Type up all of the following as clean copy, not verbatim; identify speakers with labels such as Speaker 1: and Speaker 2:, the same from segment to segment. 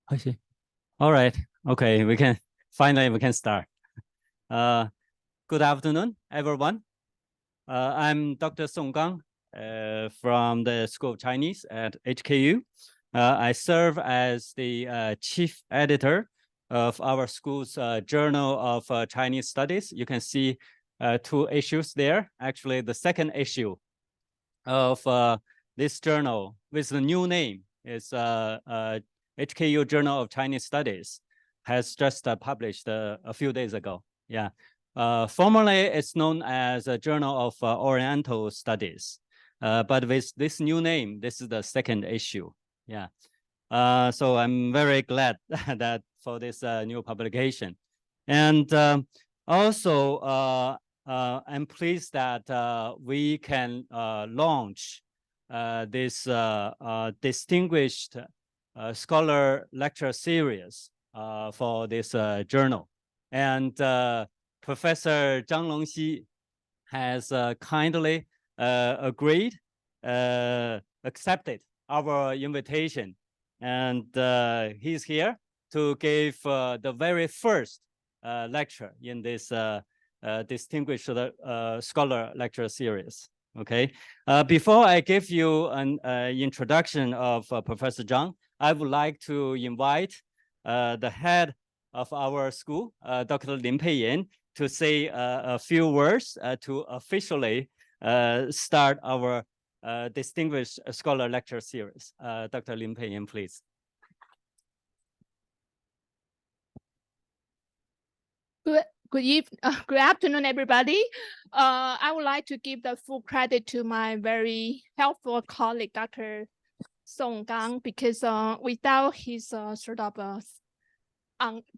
Speaker 1: I see. All right. Okay, we can start. Good afternoon, everyone. I'm Dr. Song Gang from the School of Chinese at HKU. I serve as the chief editor of our school's Journal of Chinese Studies. You can see two issues there. Actually, the second issue of this journal with the new name is HKU Journal of Chinese Studies has just published a few days ago. Yeah. Formerly, it's known as a Journal of Oriental Studies. But with this new name, this is the second issue. Yeah. So I'm very glad that for this new publication. And also, I'm pleased that we can launch this distinguished scholar lecture series for this journal. And Professor Zhang Longxi has kindly agreed, accepted our invitation. And he's here to give the very first lecture in this distinguished scholar lecture series. Okay. Before I give you an introduction of Professor Zhang, I would like to invite the head of our school, Dr. Lin Peiyan, to say a few words to officially start our distinguished scholar lecture series. Dr. Lin Peiyan, please.
Speaker 2: Good afternoon, everybody. I would like to give the full credit to my very helpful colleague, Dr. Song Gang, because without his sort of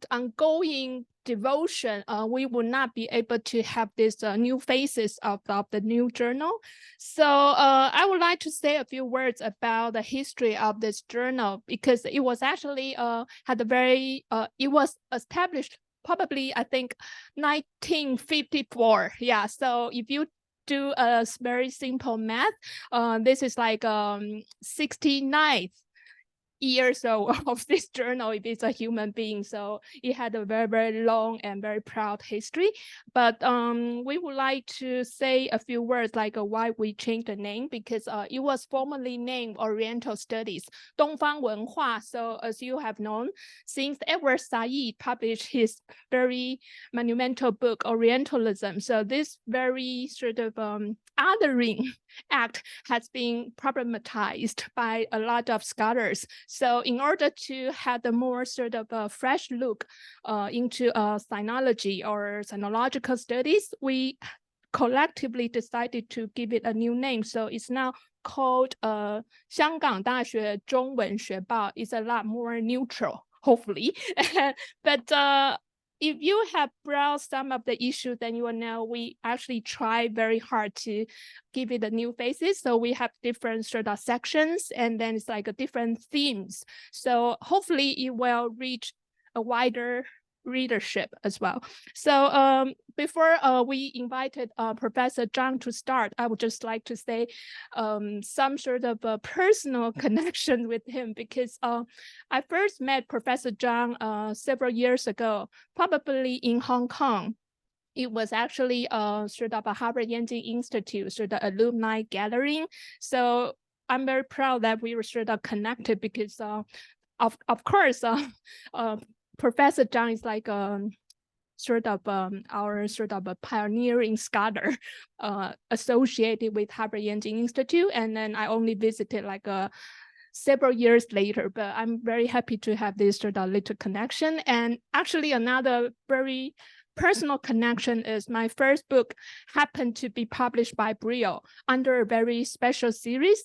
Speaker 2: ongoing devotion, we would not be able to have this new phases of the new journal. So I would like to say a few words about the history of this journal, because it was actually it was established probably, I think, 1954. Yeah, so if you do a very simple math, this is like 69th years old of this journal if it's a human being. So it had a very, very long and very proud history. But we would like to say a few words like why we changed the name, because it was formerly named Oriental Studies, 东方文化. So as you have known, since Edward Said published his very monumental book, Orientalism, so this very sort of othering act has been problematized by a lot of scholars. So in order to have the more sort of a fresh look into sinology or sinological studies, we collectively decided to give it a new name. So it's now called 香港大学中文学报. It's a lot more neutral, hopefully. But if you have browsed some of the issues, then you will know we actually try very hard to give it a new faces. So we have different sort of sections, and then it's like a different themes. So hopefully it will reach a wider readership as well. So before we invited Professor Zhang to start, I would just like to say some sort of a personal connection with him, because I first met Professor Zhang several years ago, probably in Hong Kong. It was actually sort of a Harvard Yanjing Institute, sort of alumni gathering. So I'm very proud that we were sort of connected, because of course, Professor Zhang is like sort of our sort of a pioneering scholar associated with Harvard Yanjing Institute. And then I only visited like several years later, but I'm very happy to have this sort of little connection. And actually another very personal connection is my first book happened to be published by Brio under a very special series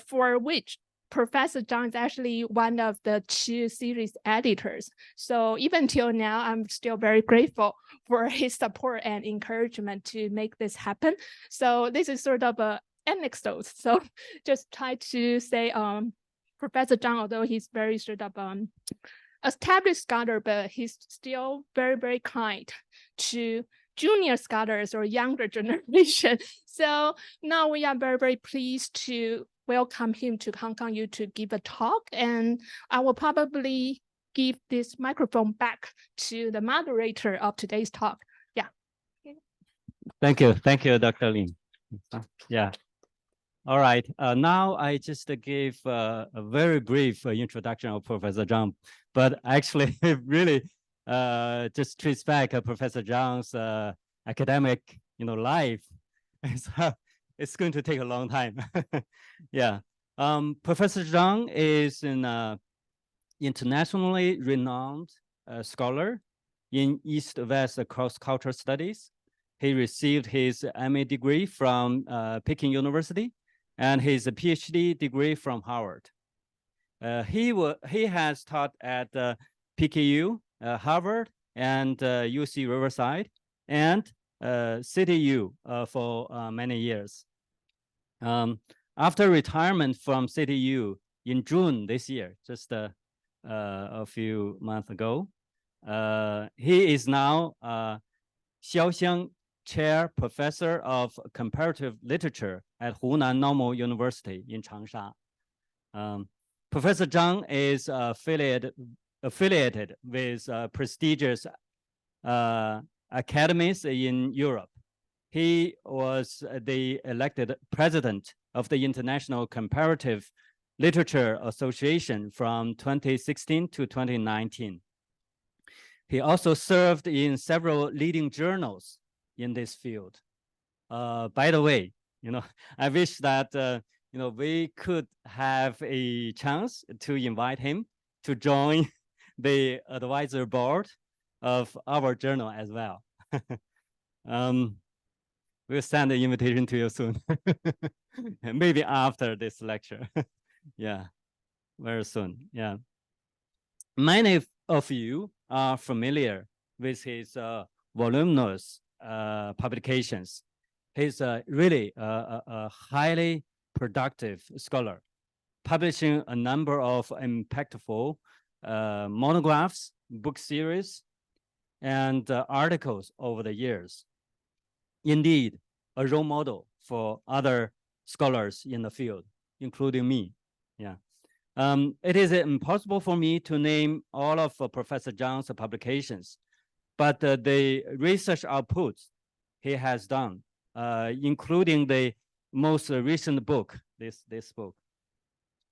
Speaker 2: for which Professor Zhang is actually one of the two series editors. So even till now, I'm still very grateful for his support and encouragement to make this happen. So this is sort of an anecdote. So just try to say Professor Zhang, although he's very sort of established scholar, but he's still very, very kind to junior scholars or younger generation. So now we are very, very pleased to welcome him to Hong Kong U to give a talk, and I will probably give this microphone back to the moderator of today's talk. Yeah.
Speaker 1: Thank you, Dr. Lin. Yeah. All right. Now I just gave a very brief introduction of Professor Zhang, but actually really just trace back Professor Zhang's academic, life. So it's going to take a long time. Yeah. Professor Zhang is an internationally renowned scholar in East-West cross-cultural studies. He received his MA degree from Peking University and his PhD degree from Harvard. He has taught at PKU, Harvard, and UC Riverside, and CityU for many years. After retirement from CityU in June this year, just a few months ago, he is now Xiaoxiang Chair Professor of Comparative Literature at Hunan Normal University in Changsha. Professor Zhang is affiliated with prestigious academies in Europe. He was the elected president of the International Comparative Literature Association from 2016 to 2019. He also served in several leading journals in this field. By the way, I wish that we could have a chance to invite him to join the advisor board of our journal as well. We'll send the invitation to you soon. Maybe after this lecture. Yeah, very soon. Yeah. Many of you are familiar with his voluminous publications. He's really a highly productive scholar, publishing a number of impactful monographs, book series, and articles over the years. Indeed, a role model for other scholars in the field, including me. Yeah. It is impossible for me to name all of Professor Zhang's publications, but the research outputs he has done, including the most recent book, this book,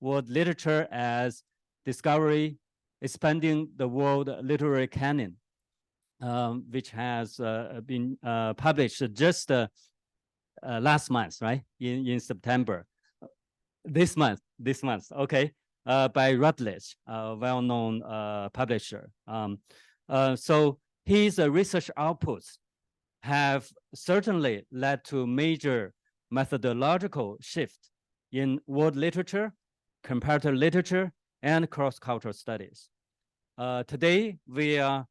Speaker 1: World Literature as Discovery, Expanding the World Literary Canon, which has been published just last month, right? In September. This month, okay, by Routledge, a well-known publisher. So his research outputs have certainly led to major methodological shift in world literature, comparative literature, and cross-cultural studies. Today, we are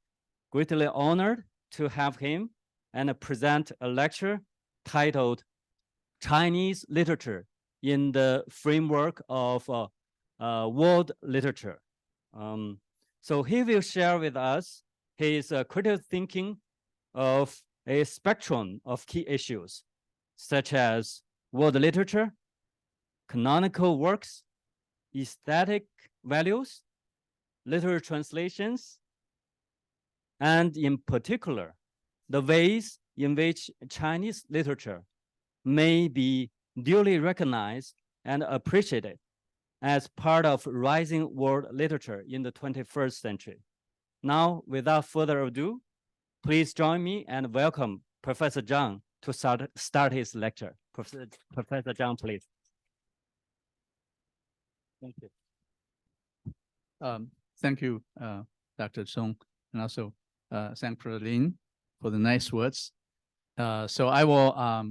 Speaker 1: greatly honored to have him and present a lecture titled Chinese Literature in the Framework of World Literature. So he will share with us his critical thinking of a spectrum of key issues, such as world literature, canonical works, aesthetic values, literary translations, and in particular, the ways in which Chinese literature may be duly recognized and appreciated as part of rising world literature in the 21st century. Now, without further ado, please join me and welcome Professor Zhang to start his lecture. Professor Zhang, please. Thank you.
Speaker 3: Thank you, Dr. Song, and also thank Professor Lin for the nice words. So I will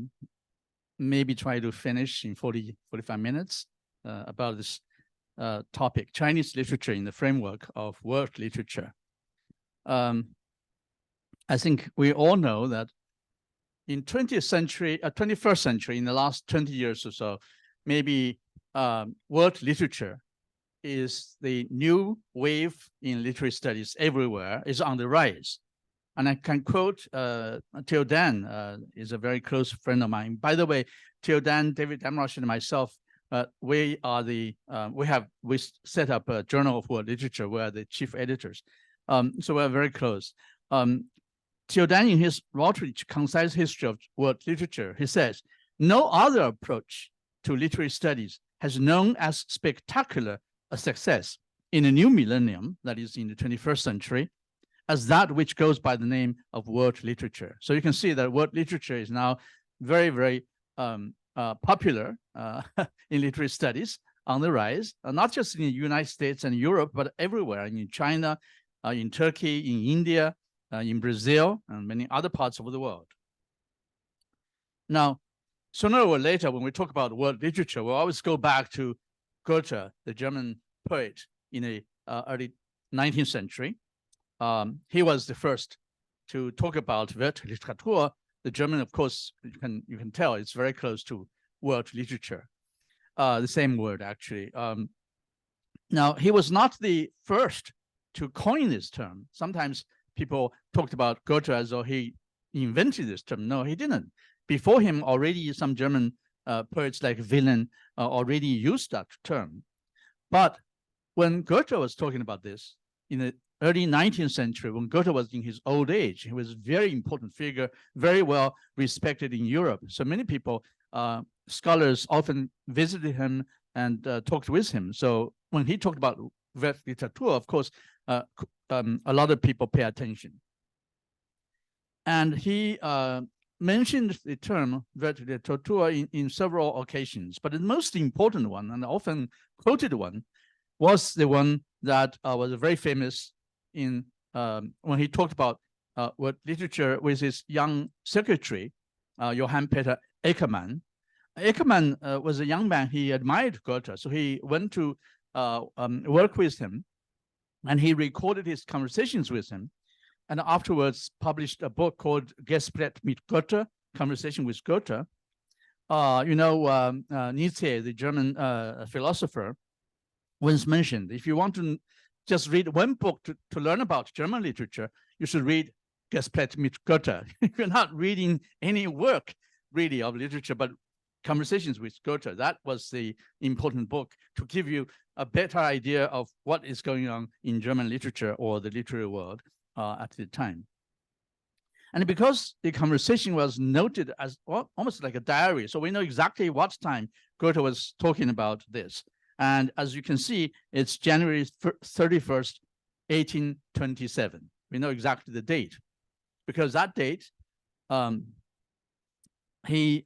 Speaker 3: maybe try to finish in 45 minutes about this topic, Chinese literature in the framework of world literature. I think we all know that in 21st century, in the last 20 years or so, maybe world literature is the new wave in literary studies everywhere, is on the rise. And I can quote Theo Dan, is a very close friend of mine. By the way, Theo Dan, David Damrosch, and myself we set up a Journal of World Literature. We are the chief editors. So we're very close. Theodan, in his Routledge Concise History of World Literature, he says, no other approach to literary studies has known as spectacular a success in a new millennium, that is in the 21st century, as that which goes by the name of world literature. So you can see that world literature is now very, very popular in literary studies, on the rise, not just in the United States and Europe, but everywhere, in China, in Turkey, in India, in Brazil, and many other parts of the world. Now, sooner or later, when we talk about world literature, we'll always go back to Goethe, the German poet in the early 19th century. He was the first to talk about Weltliteratur. The German, of course, you can tell it's very close to world literature. The same word, actually. Now, he was not the first to coin this term. Sometimes people talked about Goethe as though he invented this term. No, he didn't. Before him, already some German poets like Wilhelm already used that term. But when Goethe was talking about this in the early 19th century, when Goethe was in his old age, he was a very important figure, very well respected in Europe. So many people, scholars often visited him and talked with him. So when he talked about Weltliteratur, of course, a lot of people pay attention. And he mentioned the term Weltliteratur in several occasions, but the most important one and often quoted one was the one that was very famous in when he talked about world literature with his young secretary, Johann Peter Eckermann. Eckermann was a young man. He admired Goethe, so he went to work with him, and he recorded his conversations with him, and afterwards published a book called Gespräch mit Goethe, Conversation with Goethe. Nietzsche, the German philosopher, once mentioned, if you want to just read one book to learn about German literature, you should read Gespräch mit Goethe. You're not reading any work really of literature, but Conversations with Goethe. That was the important book to give you a better idea of what is going on in German literature or the literary world at the time. And because the conversation was noted as almost like a diary, so we know exactly what time Goethe was talking about this. And as you can see, it's January 31st, 1827. We know exactly the date, because that date, he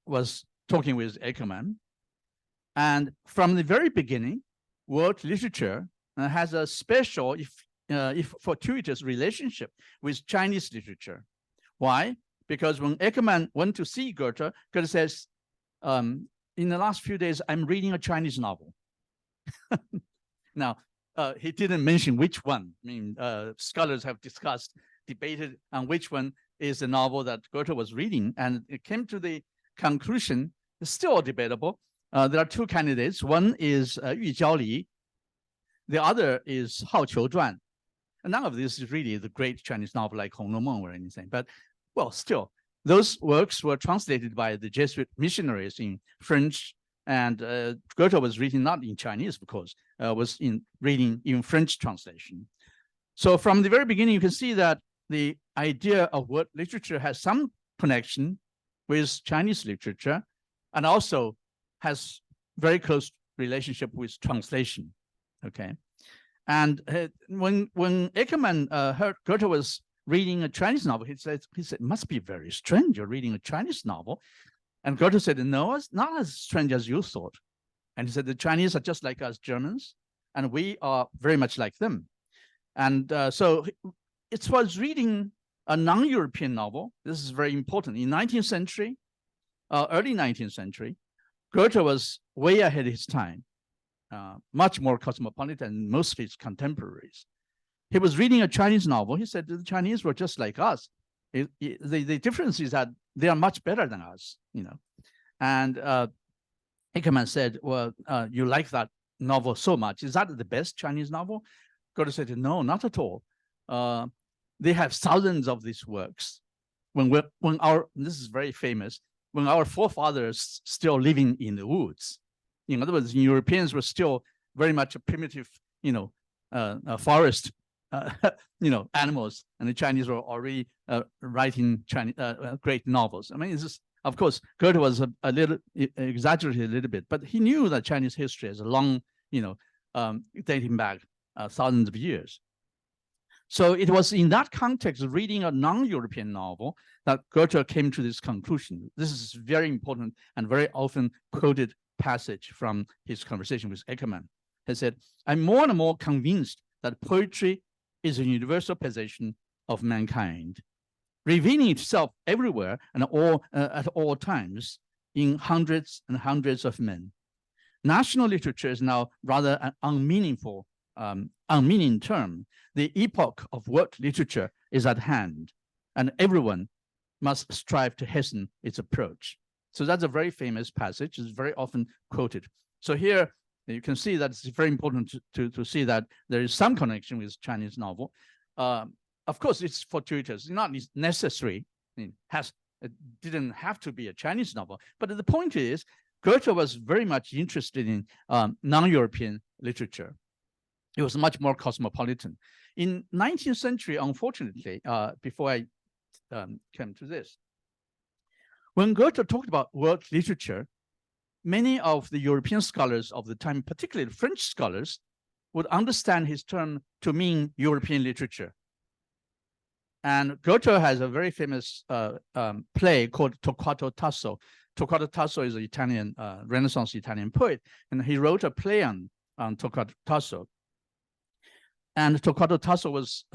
Speaker 3: was talking with Eckermann. And from the very beginning, world literature has a special, if fortuitous relationship with Chinese literature. Why? Because when Eckermann went to see Goethe, Goethe says, in the last few days, I'm reading a Chinese novel. Now, he didn't mention which one. I mean, scholars have discussed, debated on which one is the novel that Goethe was reading, and it came to the conclusion, it's still debatable. There are two candidates. One is Yu Jiaoli. The other is Hao Qiu Zhuan. And none of this is really the great Chinese novel like Hong Lou Meng or anything. But, well, still, those works were translated by the Jesuit missionaries in French, and Goethe was reading not in Chinese, of course, was reading in French translation. So from the very beginning, you can see that the idea of world literature has some connection with Chinese literature, and also has very close relationship with translation. Okay, and when Eckermann heard Goethe was reading a Chinese novel, he said, it must be very strange. You're reading a Chinese novel. And Goethe said, no, it's not as strange as you thought. And he said, the Chinese are just like us Germans, and we are very much like them. And so it was reading a non-European novel. This is very important. In 19th century, early 19th century, Goethe was way ahead of his time, much more cosmopolitan than most of his contemporaries. He was reading a Chinese novel. He said the Chinese were just like us. The difference is that they are much better than us, you know. And Eckermann said, well, you like that novel so much. Is that the best Chinese novel? Goethe said, no, not at all. They have thousands of these works. This is very famous, when our forefathers still living in the woods. In other words, Europeans were still very much a primitive, forest, animals, and the Chinese were already writing Chinese great novels. I mean, it's just, of course, Goethe was a little exaggerated a little bit, but he knew that Chinese history is a long, dating back thousands of years. So it was in that context, reading a non-European novel, that Goethe came to this conclusion. This is very important and very often quoted passage from his conversation with Eckermann. He said, "I'm more and more convinced that poetry is a universal possession of mankind, revealing itself everywhere and at all times in hundreds and hundreds of men. National literature is now rather an unmeaning term. The epoch of world literature is at hand, and everyone must strive to hasten its approach." So that's a very famous passage. It's very often quoted. So here you can see that it's very important to see that there is some connection with Chinese novel. Of course, it's fortuitous, not necessary. It didn't have to be a Chinese novel. But the point is, Goethe was very much interested in non-European literature. It was much more cosmopolitan. In 19th century, unfortunately, before I came to this, when Goethe talked about world literature, many of the European scholars of the time, particularly French scholars, would understand his term to mean European literature. And Goethe has a very famous play called Torquato Tasso. Torquato Tasso is an Italian, Renaissance Italian poet, and he wrote a play on Torquato Tasso. And Torquato Tasso was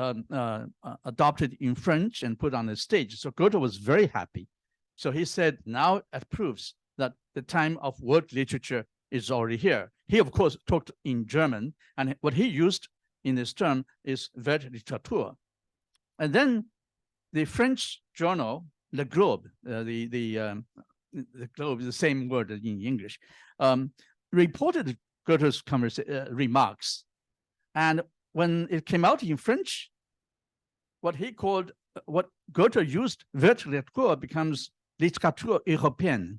Speaker 3: adopted in French and put on the stage. So Goethe was very happy. So he said, now it proves that the time of world literature is already here. He, of course, talked in German, and what he used in this term is Weltliteratur. And then the French journal, Le Globe, the Globe is the same word in English, reported Goethe's remarks. And when it came out in French, what Goethe used, Weltliteratur, becomes littérature européenne,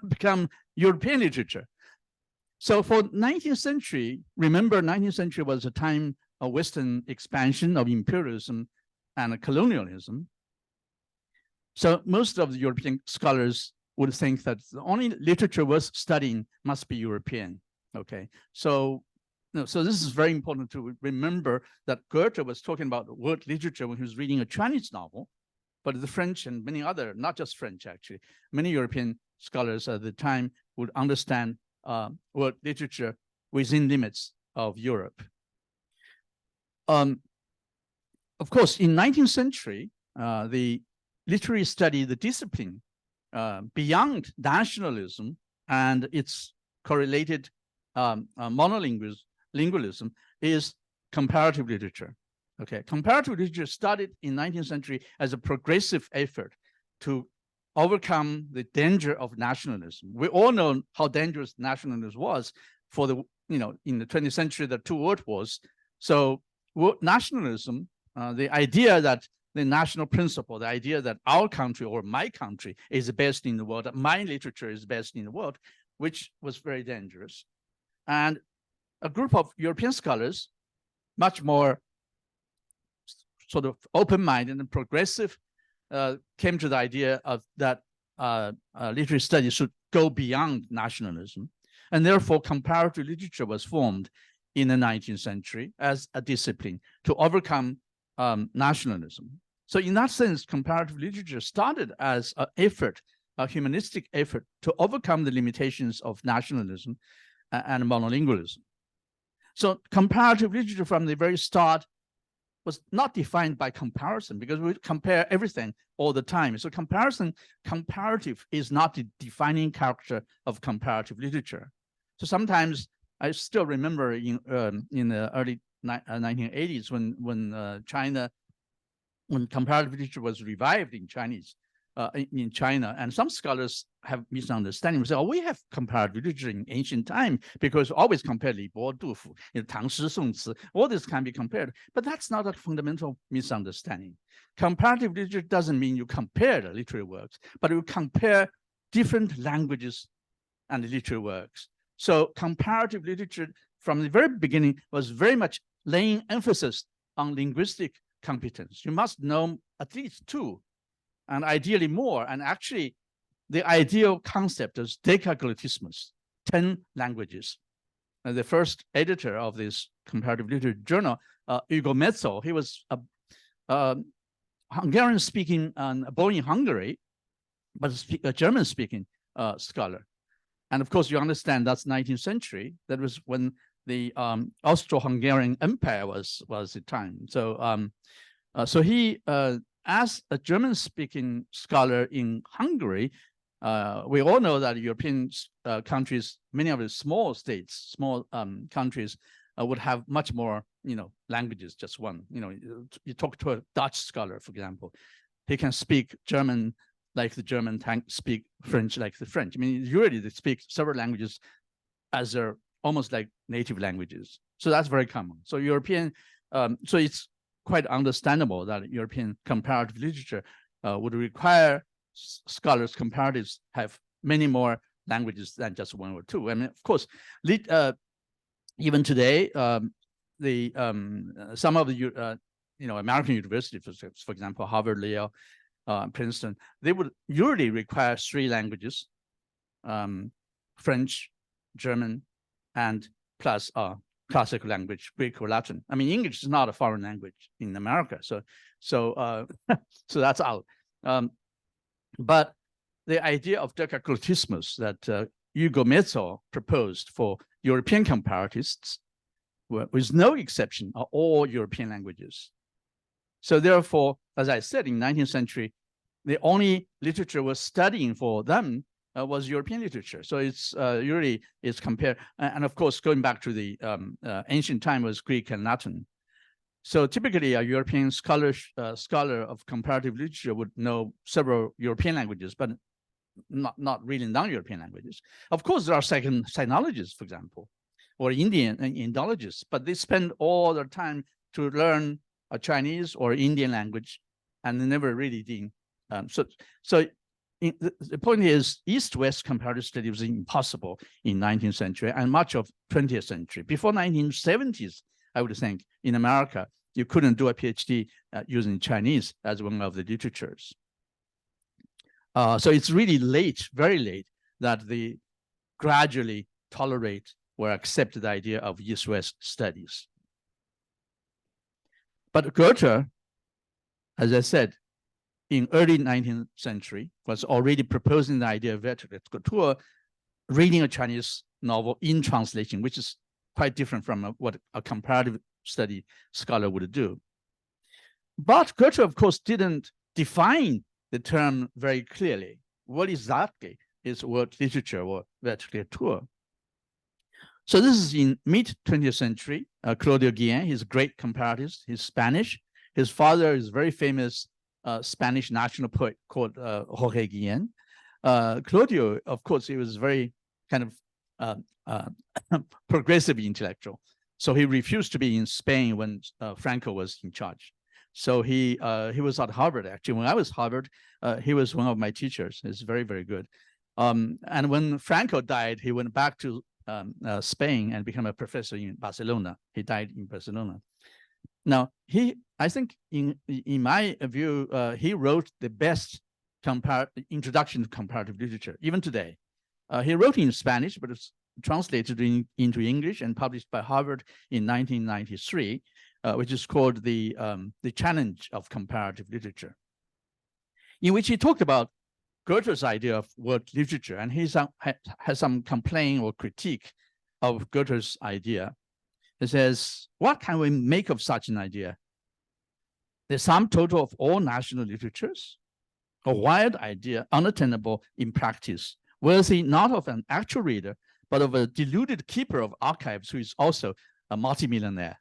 Speaker 3: become European literature. So for 19th century, remember 19th century was a time of Western expansion, of imperialism and colonialism. So most of the European scholars would think that the only literature worth studying must be European. Okay, so this is very important to remember that Goethe was talking about world literature when he was reading a Chinese novel, but the French and many other, not just French actually, many European scholars at the time would understand world literature within limits of Europe. Of course, in 19th century, the literary study, the discipline beyond nationalism and its correlated monolingualism is comparative literature. Okay, comparative literature started in 19th century as a progressive effort to overcome the danger of nationalism. We all know how dangerous nationalism was for the, in the 20th century, the two world wars. So nationalism, the idea that the national principle, the idea that our country or my country is the best in the world, that my literature is the best in the world, which was very dangerous. And a group of European scholars, much more sort of open-minded and progressive, came to the idea of that literary studies should go beyond nationalism. And therefore, comparative literature was formed in the 19th century as a discipline to overcome nationalism. So in that sense, comparative literature started as an effort, a humanistic effort to overcome the limitations of nationalism and monolingualism. So comparative literature from the very start was not defined by comparison, because we compare everything all the time. So comparative is not the defining character of comparative literature. So sometimes I still remember in the early 1980s when comparative literature was revived in China, and some scholars have misunderstanding. Say, we have comparative literature in ancient time because always compare Li Bo, Du Fu, Tang Shi, Song Ci, all this can be compared. But that's not a fundamental misunderstanding. Comparative literature doesn't mean you compare the literary works, but you compare different languages and literary works. So comparative literature from the very beginning was very much laying emphasis on linguistic competence. You must know at least 2, and ideally more. And actually, the ideal concept is decaglottismus, 10 languages. And the first editor of this comparative literature journal, Hugo Metzel, he was a Hungarian-speaking, born in Hungary, but a German-speaking scholar. And of course, you understand that's 19th century. That was when the Austro-Hungarian Empire was the time. So, so he, as a German-speaking scholar in Hungary, we all know that European countries, many of the small states, small countries, would have much more, languages, just one. You talk to a Dutch scholar, for example, he can speak German like the German, speak French like the French. I mean, usually they speak several languages as their almost like native languages. So that's very common. So European, so it's quite understandable that European comparative literature would require scholars, comparatives have many more languages than just 1 or 2. I mean, of course, even today, some of the American universities, for example, Harvard, Yale, Princeton, they would usually require 3 languages: French, German, and plus classical language, Greek or Latin. I mean, English is not a foreign language in America, so so that's out. But the idea of decaglottismus that Hugo Metzel proposed for European comparatists, with no exception, are all European languages. So therefore, as I said, in 19th century, the only literature was studying for them was European literature. So it's really it's compared, and of course, going back to the ancient time was Greek and Latin. So typically, a European scholar of comparative literature would know several European languages, but not really non-European languages. Of course, there are second sinologists, for example, or Indian Indologists, but they spend all their time to learn a Chinese or Indian language, and they never really did. So the point is, East-West comparative study was impossible in 19th century and much of 20th century. Before 1970s, I would think, in America, you couldn't do a PhD using Chinese as one of the literatures. So it's really late, very late, that they gradually tolerate or accept the idea of East-West studies. But Goethe, as I said, in early 19th century, was already proposing the idea of Literatur, reading a Chinese novel in translation, which is quite different from what a comparative study scholar would do. But Goethe, of course, didn't define the term very clearly. What exactly is word literature or Literatur? So this is in mid-20th century. Claudio Guillen, he's a great comparatist. He's Spanish. His father is a very famous Spanish national poet called Jorge Guillen. Claudio, of course, he was very kind of progressive intellectual. So he refused to be in Spain when Franco was in charge. So he was at Harvard, actually. When I was Harvard, he was one of my teachers. He's very, very good. And when Franco died, he went back to Spain and became a professor in Barcelona. He died in Barcelona. Now, I think in my view, he wrote the best introduction to comparative literature, even today. He wrote in Spanish, but it's translated into English and published by Harvard in 1993, which is called the Challenge of Comparative Literature, in which he talked about Goethe's idea of word literature, and he has some complaint or critique of Goethe's idea. He says, what can we make of such an idea? The sum total of all national literatures, a wild idea, unattainable in practice, worthy not of an actual reader, but of a deluded keeper of archives who is also a multimillionaire.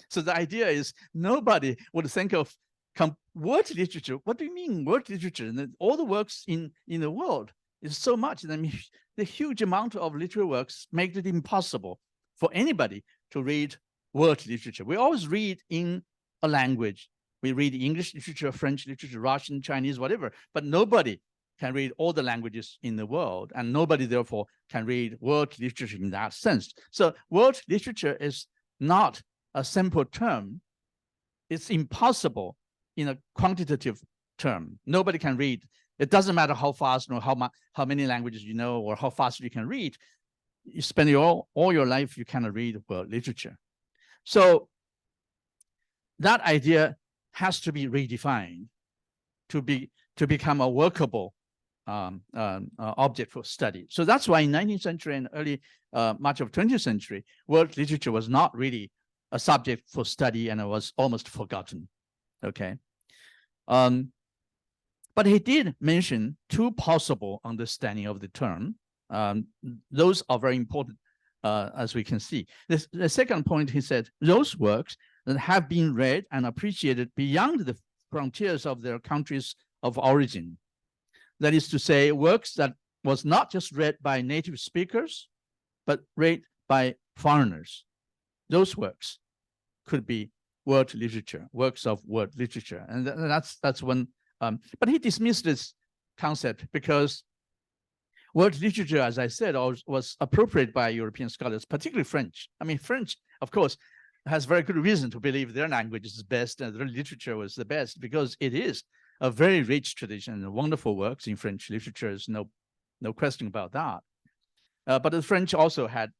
Speaker 3: So the idea is nobody would think of word literature. What do you mean word literature? And all the works in the world is so much. I mean, the huge amount of literary works make it impossible for anybody to read word literature. We always read in a language. We read English literature, French literature, Russian, Chinese, whatever, but nobody can read all the languages in the world, and nobody therefore can read world literature in that sense. So world literature is not a simple term. It's impossible in a quantitative term. Nobody can read. It doesn't matter how fast or how many languages you know or how fast you can read. You spend all your life, you cannot read world literature. So that idea has to be redefined to become a workable object for study. So that's why in 19th century and early much of 20th century, world literature was not really a subject for study, and it was almost forgotten. Okay. But he did mention two possible understanding of the term. Those are very important, as we can see. The second point, he said, those works that have been read and appreciated beyond the frontiers of their countries of origin. That is to say, works that was not just read by native speakers, but read by foreigners. Those works could be world literature, works of world literature. And that's one, but he dismissed this concept because world literature, as I said, was appropriated by European scholars, particularly French. I mean, French, of course, has very good reason to believe their language is best and their literature was the best, because it is a very rich tradition and wonderful works in French literature. There's no question about that. But the French also had,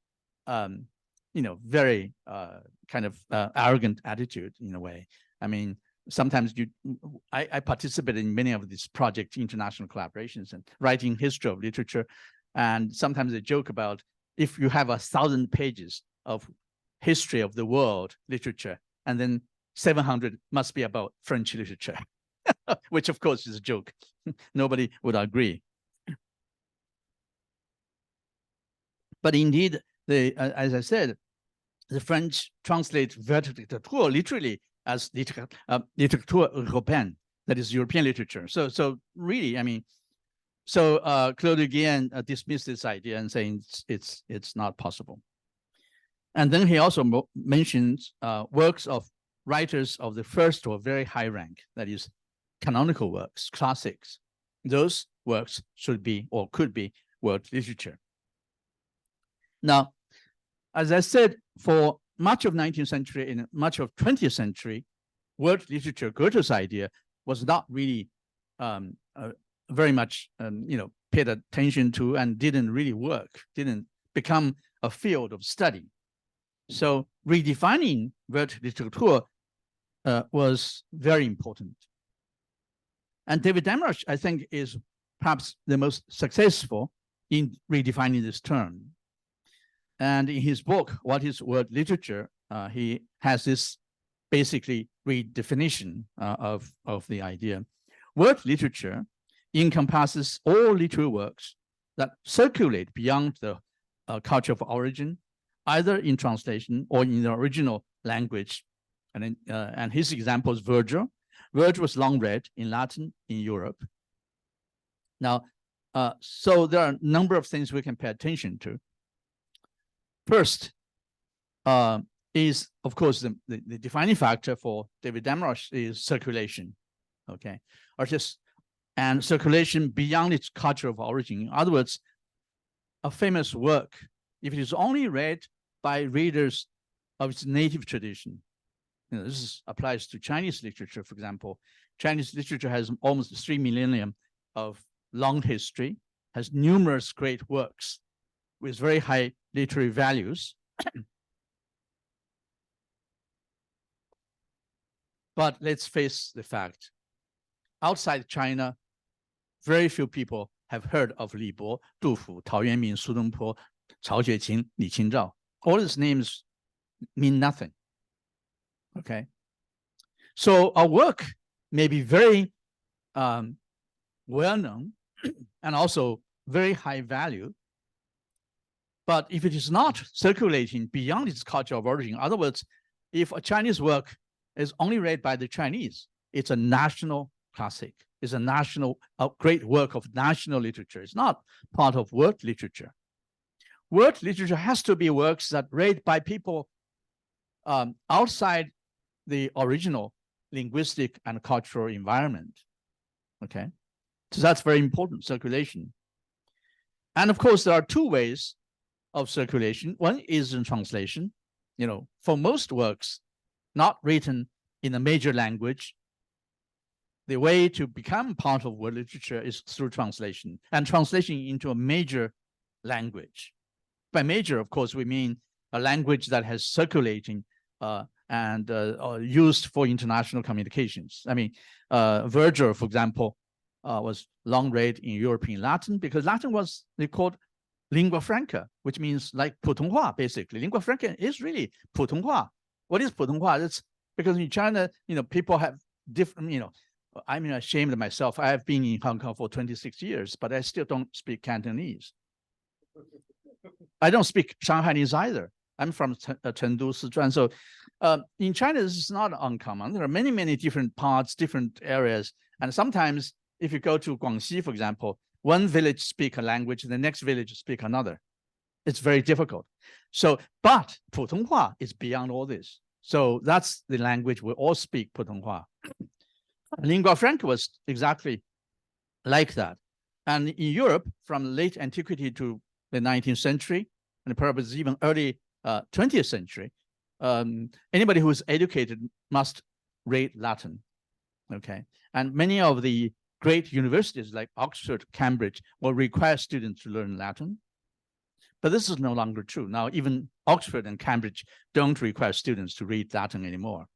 Speaker 3: very kind of arrogant attitude in a way. I mean, sometimes I participate in many of these project international collaborations and writing history of literature. And sometimes they joke about, if you have 1,000 pages of history of the world literature, and then 700 must be about French literature, which of course is a joke. Nobody would agree. But indeed, as I said, the French translate literature literally as littérature européenne, that is European literature. So really, I mean, so Claude again dismissed this idea and saying it's not possible. And then he also mentions works of writers of the first or very high rank, that is canonical works, classics. Those works should be or could be world literature. Now, as I said, for much of 19th century and much of 20th century, world literature, Goethe's idea, was not really very much paid attention to, and didn't really work, didn't become a field of study. So redefining world literature was very important. And David Damrosch, I think, is perhaps the most successful in redefining this term. And in his book, What is World Literature? He has this basically redefinition of the idea. World literature encompasses all literary works that circulate beyond the culture of origin, either in translation or in the original language. And his example is Virgil. Virgil was long read in Latin in Europe. Now, so there are a number of things we can pay attention to. First is, of course, the defining factor for David Damrosch is circulation, okay? And circulation beyond its culture of origin. In other words, a famous work, if it is only read by readers of its native tradition, this applies to Chinese literature, for example. Chinese literature has almost 3 millennium of long history, has numerous great works with very high literary values. But let's face the fact, outside China, very few people have heard of Li Bo, Du Fu, Tao Yuanming, Su Dongpo, Cao Xueqin, Li Qingzhao. All these names mean nothing, okay? So our work may be very well-known and also very high value, but if it is not circulating beyond its culture of origin, in other words, if a Chinese work is only read by the Chinese, it's a national classic. It's a great work of national literature. It's not part of world literature. World literature has to be works that read by people outside the original linguistic and cultural environment, okay? So that's very important, circulation. And of course, there are two ways of circulation. One is in translation. You know, for most works not written in a major language, the way to become part of world literature is through translation, and translation into a major language. By major, of course, we mean a language that has circulating and used for international communications. I mean, Virgil, for example, was long read in European Latin because Latin was, they called lingua franca, which means like 普通话, basically. Lingua franca is really 普通话. What is 普通话? It's because in China, you know, people have different, you know, I'm ashamed of myself. I have been in Hong Kong for 26 years, but I still don't speak Cantonese. I don't speak Shanghainese either. I'm from Chengdu, Sichuan. So in China, this is not uncommon. There are many, many different parts, different areas. And sometimes if you go to Guangxi, for example, one village speak a language, the next village speak another. It's very difficult. So, but 普通话 is beyond all this. So that's the language we all speak, 普通话. Lingua franca was exactly like that. And in Europe, from late antiquity to the 19th century, and perhaps even early 20th century, anybody who's educated must read Latin, okay? And many of the great universities like Oxford, Cambridge will require students to learn Latin. But this is no longer true. Now, even Oxford and Cambridge don't require students to read Latin anymore.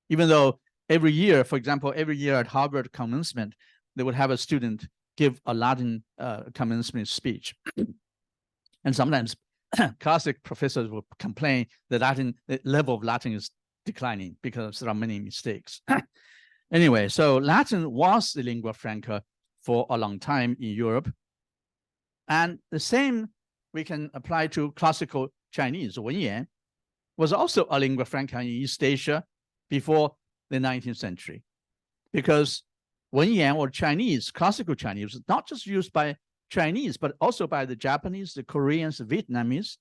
Speaker 3: Even though every year, for example, every year at Harvard commencement, they would have a student give a Latin commencement speech. And sometimes classic professors will complain that the level of Latin is declining because there are many mistakes. Anyway, so Latin was the lingua franca for a long time in Europe. And the same we can apply to classical Chinese. Wenyan was also a lingua franca in East Asia before the 19th century, because Wenyan or Chinese, classical Chinese, was not just used by Chinese, but also by the Japanese, the Koreans, the Vietnamese.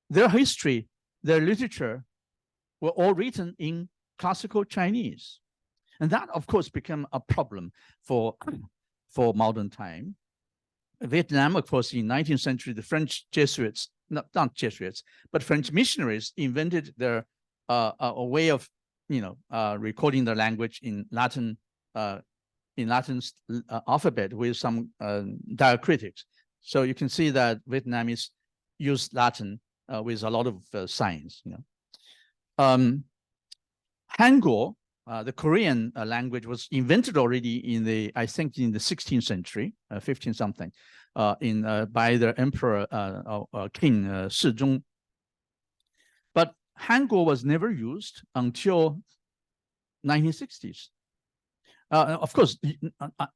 Speaker 3: Their history, their literature were all written in classical Chinese. And that, of course, became a problem for modern time. Vietnam, of course, in 19th century, the French Jesuits, not Jesuits, but French missionaries invented their a way of, you know, recording their language in Latin, alphabet with some diacritics. So you can see that Vietnamese use Latin with a lot of signs. You know, Hangul, the Korean language, was invented already in I think in the 16th century, 15 something, by the emperor King Shizhong. But Hangul was never used until 1960s. Of course,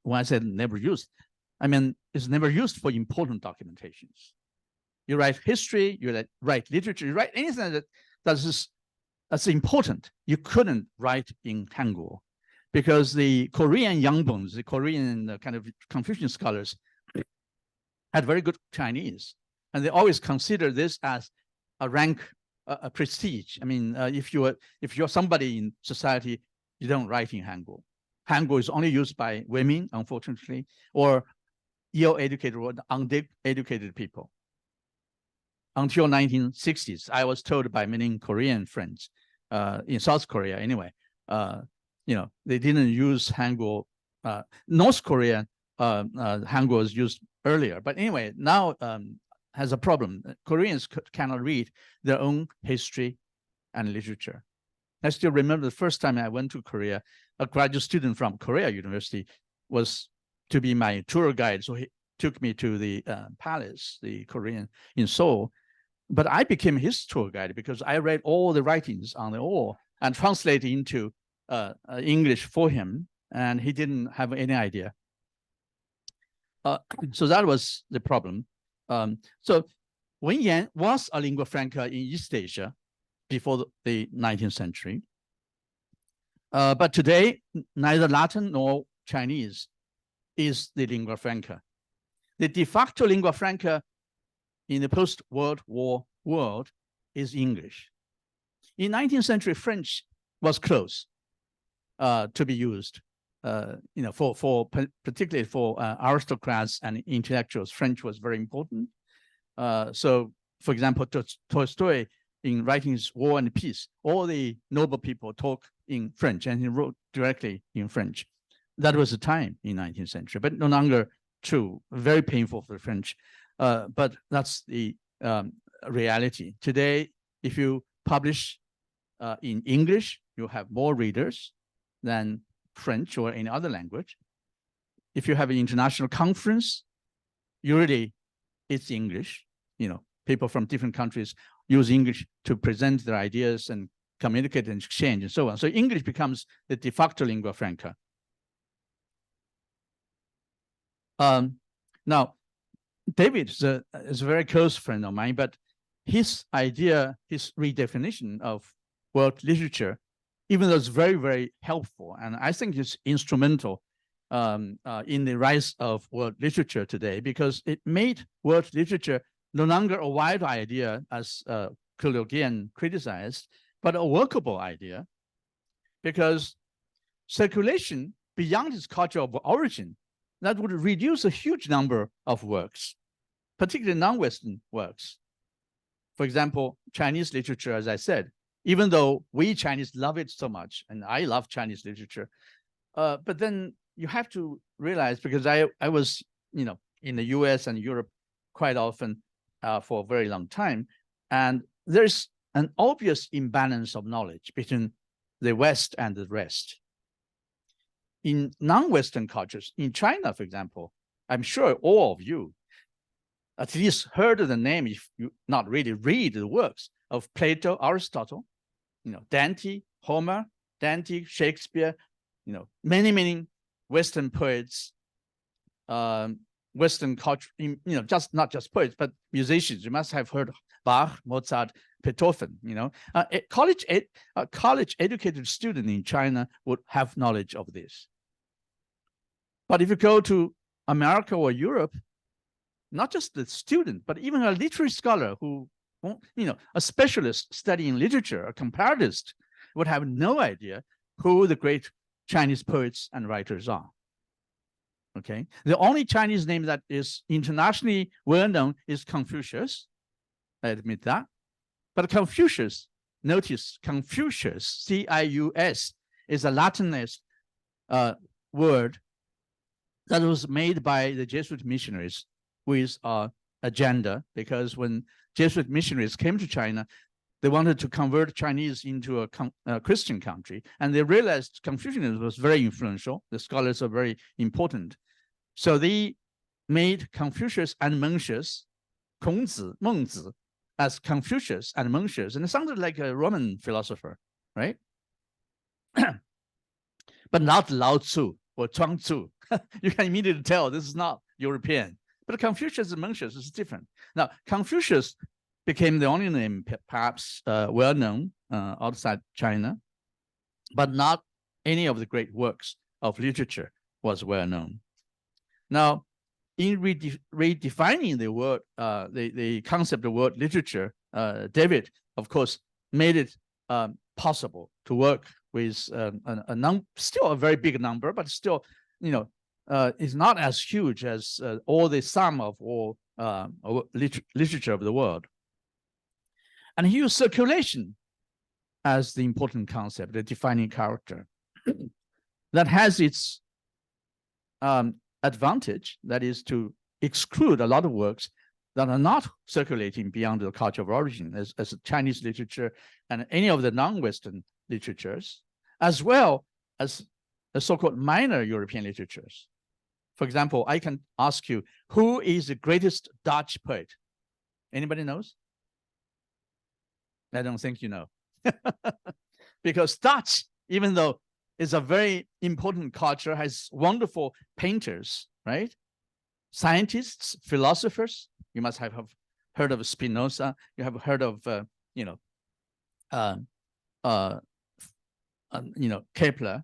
Speaker 3: when I said never used, I mean it's never used for important documentations. You write history, you write literature, you write anything that's important. You couldn't write in Hangul because the Korean Yangbons, the Korean kind of Confucian scholars, had very good Chinese, and they always consider this as a rank, a prestige. I mean, if you're somebody in society, you don't write in Hangul. Hangul is only used by women, unfortunately, or ill-educated or uneducated people. Until 1960s, I was told by many Korean friends in South Korea, anyway, you know, they didn't use Hangul. North Korea, Hangul was used earlier, but anyway, now has a problem. Koreans cannot read their own history and literature. I still remember the first time I went to Korea, a graduate student from Korea University was to be my tour guide. So he took me to the palace, the Korean in Seoul. But I became his tour guide because I read all the writings on the wall and translated into English for him. And he didn't have any idea. So that was the problem. So Wenyan was a lingua franca in East Asia before the 19th century. But today, neither Latin nor Chinese is the lingua franca. The de facto lingua franca in the post-World War world is English. In 19th century, French was close to be used. particularly for aristocrats and intellectuals, French was very important. So, for example, Tolstoy, in writing his War and Peace, all the noble people talk in French, and he wrote directly in French. That was the time in 19th century, but no longer true. Very painful for the French, but that's the reality. Today, if you publish in English, you have more readers than French or any other language. If you have an international conference, usually it's English. People from different countries use English to present their ideas and communicate and exchange and so on. So English becomes the de facto lingua franca. Now, David is a very close friend of mine, but his idea, his redefinition of world literature, even though it's very, very helpful, and I think it's instrumental in the rise of world literature today, because it made world literature no longer a wild idea, as Claude criticized, but a workable idea, because circulation beyond its culture of origin, that would reduce a huge number of works, particularly non-Western works. For example, Chinese literature, as I said, even though we Chinese love it so much, and I love Chinese literature, but then you have to realize, because I was, in the US and Europe quite often for a very long time, and there's an obvious imbalance of knowledge between the West and the rest. In non-Western cultures, in China, for example, I'm sure all of you at least heard of the name, if you not really read the works of Plato, Aristotle, Dante, Homer, Dante, Shakespeare, many, many Western poets, Western culture, not just poets, but musicians. You must have heard Bach, Mozart, Beethoven. A college-educated student in China would have knowledge of this. But if you go to America or Europe, not just the student, but even a literary scholar who, a specialist studying literature, a comparatist, would have no idea who the great Chinese poets and writers are. Okay, the only Chinese name that is internationally well known is Confucius. I admit that. But Confucius, notice Confucius, C-I-U-S, is a Latinist word that was made by the Jesuit missionaries with an agenda, because when Jesuit missionaries came to China, they wanted to convert Chinese into a Christian country, and they realized Confucianism was very influential. The scholars are very important. So they made Confucius and Mencius, 孔子, 孟子, as Confucius and Mencius, and it sounded like a Roman philosopher, right? But not Lao Tzu or Chuang Tzu. You can immediately tell this is not European. But Confucius and Mencius is different. Now, Confucius became the only name perhaps well known outside China, but not any of the great works of literature was well known. Now, in redefining the word, the concept of world literature, David, of course, made it possible to work with still a very big number, but still, is not as huge as all the sum of all literature of the world. And he used circulation as the important concept, the defining character. That has its advantage, that is to exclude a lot of works that are not circulating beyond the culture of origin, as Chinese literature and any of the non-Western literatures, as well as the so-called minor European literatures. For example, I can ask you, who is the greatest Dutch poet? Anybody knows? I don't think you know. Because Dutch, even though it's a very important culture, has wonderful painters, right? Scientists, philosophers. You must have heard of Spinoza. You have heard of, Kepler,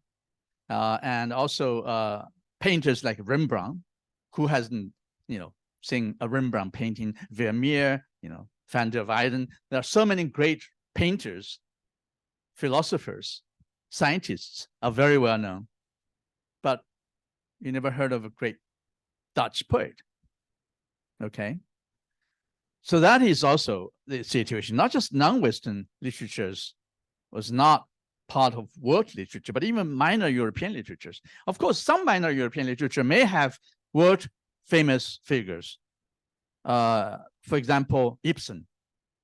Speaker 3: and also painters like Rembrandt. Who hasn't, seen a Rembrandt painting? Vermeer, Van der Weyden. There are so many great painters, philosophers, scientists are very well known. but you never heard of a great Dutch poet. Okay. So that is also the situation. Not just non-Western literatures was not part of world literature, but even minor European literatures. Of course, some minor European literature may have world famous figures. For example, Ibsen,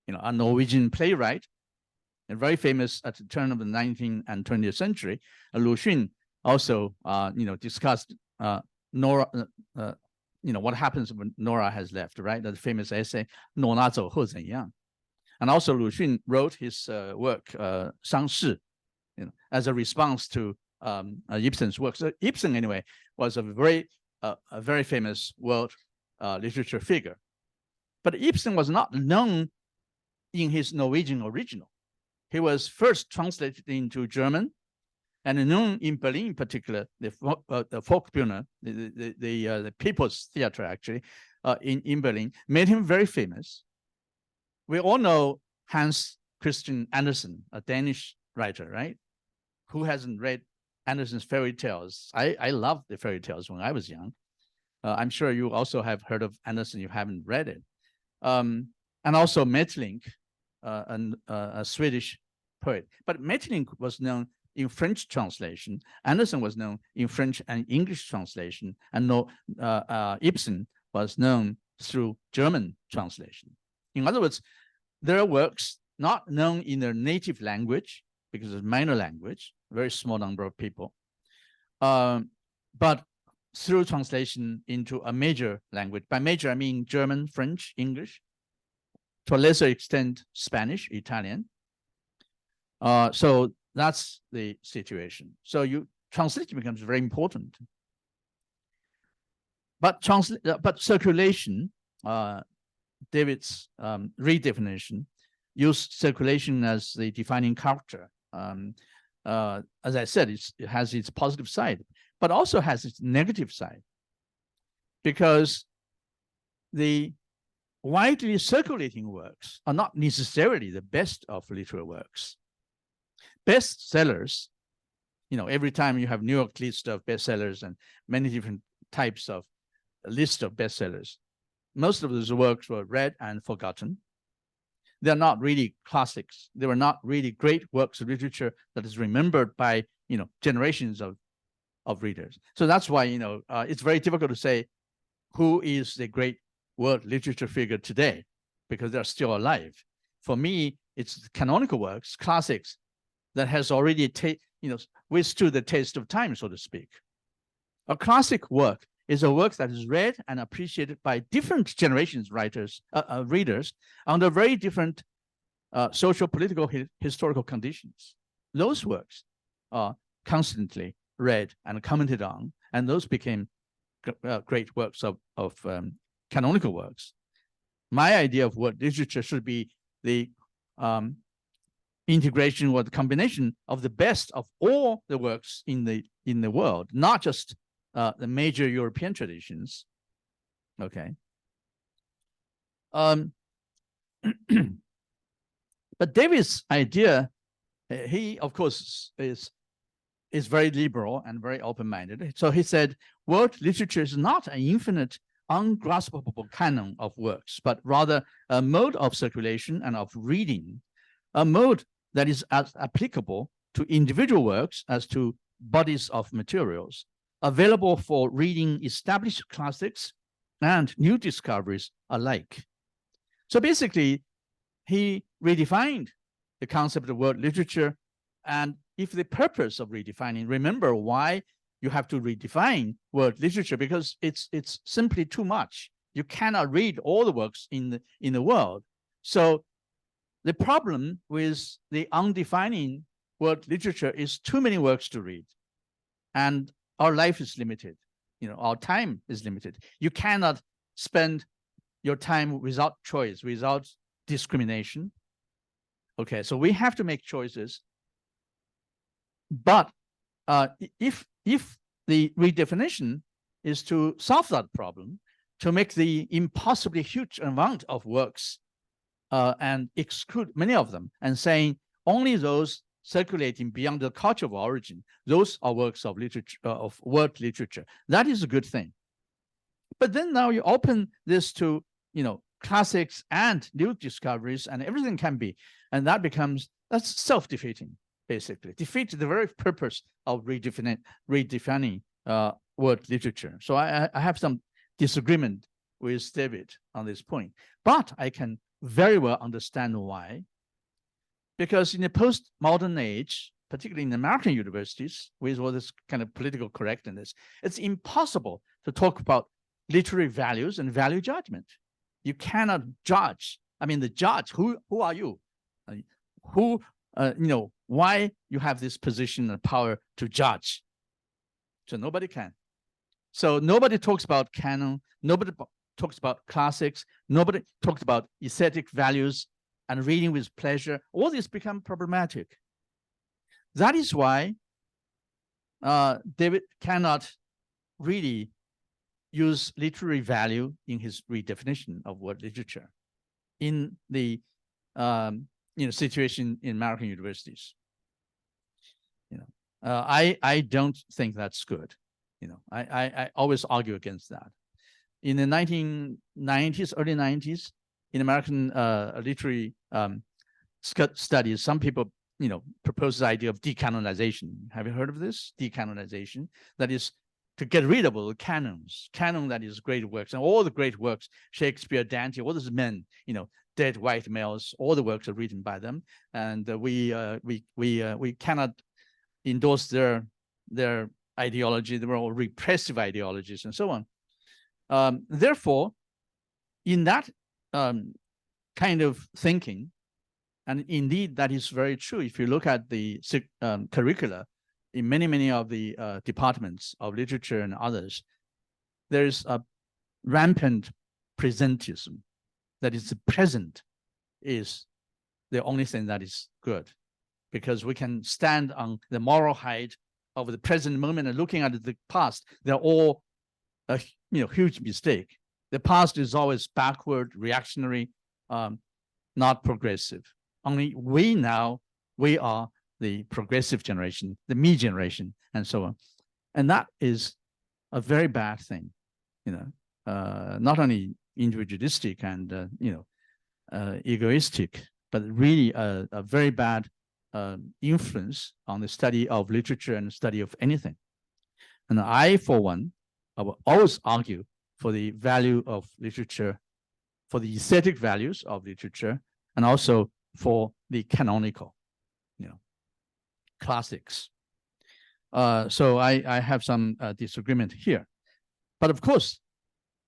Speaker 3: a Norwegian playwright, and very famous at the turn of the 19th and 20th century. Lu Xun also, discussed Nora, what happens when Nora has left, right? That famous essay, 诺拉走后怎样? And also Lu Xun wrote his work, 伤逝, as a response to Ibsen's work. So Ibsen, anyway, was a very famous world literature figure. But Ibsen was not known in his Norwegian original. He was first translated into German, and known in Berlin in particular, the Volksbühne, the People's Theater, actually, in Berlin, made him very famous. We all know Hans Christian Andersen, a Danish writer, right? Who hasn't read Andersen's fairy tales? I loved the fairy tales when I was young. I'm sure you also have heard of Andersen, you haven't read it. And also Maeterlinck, a Swedish poet. But Maeterlinck was known in French translation. Andersen was known in French and English translation. And Ibsen was known through German translation. In other words, there are works not known in their native language, because it's a minor language, very small number of people, but through translation into a major language. By major, I mean German, French, English, to a lesser extent, Spanish, Italian. So that's the situation. So translation becomes very important. But circulation, David's redefinition, used circulation as the defining character. As I said, it has its positive side, but also has its negative side, because the widely circulating works are not necessarily the best of literary works. Bestsellers, every time you have New York list of bestsellers and many different types of list of bestsellers, most of those works were read and forgotten. They're not really classics. They were not really great works of literature that is remembered by generations of readers. So that's why it's very difficult to say who is the great world literature figure today, because they're still alive. For me, it's canonical works, classics, that has already withstood the test of time, so to speak. A classic work is a work that is read and appreciated by different generations readers under very different social, political, historical conditions. Those works are constantly read and commented on, and those became great works of canonical works. My idea of world literature should be the integration or the combination of the best of all the works in the world, not just the major European traditions. Okay. But David's idea, he of course is very liberal and very open-minded. So he said, world literature is not an infinite, ungraspable canon of works, but rather a mode of circulation and of reading, a mode that is as applicable to individual works as to bodies of materials, available for reading established classics and new discoveries alike. So basically, he redefined the concept of world literature. And if the purpose of redefining, remember why you have to redefine world literature, because it's simply too much. You cannot read all the works in the world. So the problem with the undefining world literature is too many works to read. And our life is limited. Our time is limited. You cannot spend your time without choice, without discrimination. Okay, so we have to make choices. But if the redefinition is to solve that problem, to make the impossibly huge amount of works and exclude many of them, and saying only those circulating beyond the culture of origin, those are works of literature, of world literature. That is a good thing. But then now you open this to, classics and new discoveries, and everything can be, and that's self-defeating, basically. Defeat the very purpose of redefining world literature. So I have some disagreement with David on this point, but I can very well understand why. Because in the postmodern age, particularly in American universities, with all this kind of political correctness, it's impossible to talk about literary values and value judgment. You cannot judge. I mean, the judge, who are you? Why you have this position and power to judge? So nobody can. So nobody talks about canon. Nobody talks about classics. Nobody talks about aesthetic values and reading with pleasure. All this become problematic. That is why David cannot really use literary value in his redefinition of world literature in the situation in American universities. I don't think that's good. I always argue against that. In the 1990s, early 90s, in American literary studies, some people, propose the idea of decanonization. Have you heard of this? Decanonization. That is to get rid of all the canons. Canon, that is great works, and all the great works, Shakespeare, Dante, all those men, dead white males, all the works are written by them, and we cannot endorse their ideology. They were all repressive ideologies and so on. Therefore, in that kind of thinking, and indeed that is very true. If you look at the curricula in many of the departments of literature and others, there is a rampant presentism. That is, the present is the only thing that is good, because we can stand on the moral height of the present moment and looking at the past. They're all a huge mistake. The past is always backward, reactionary, not progressive. Only we are the progressive generation, the me generation, and so on. And that is a very bad thing, not only individualistic and, egoistic, but really a very bad influence on the study of literature and the study of anything. And I, for one, I will always argue for the value of literature, for the aesthetic values of literature, and also for the canonical, classics. So I have some disagreement here. But of course,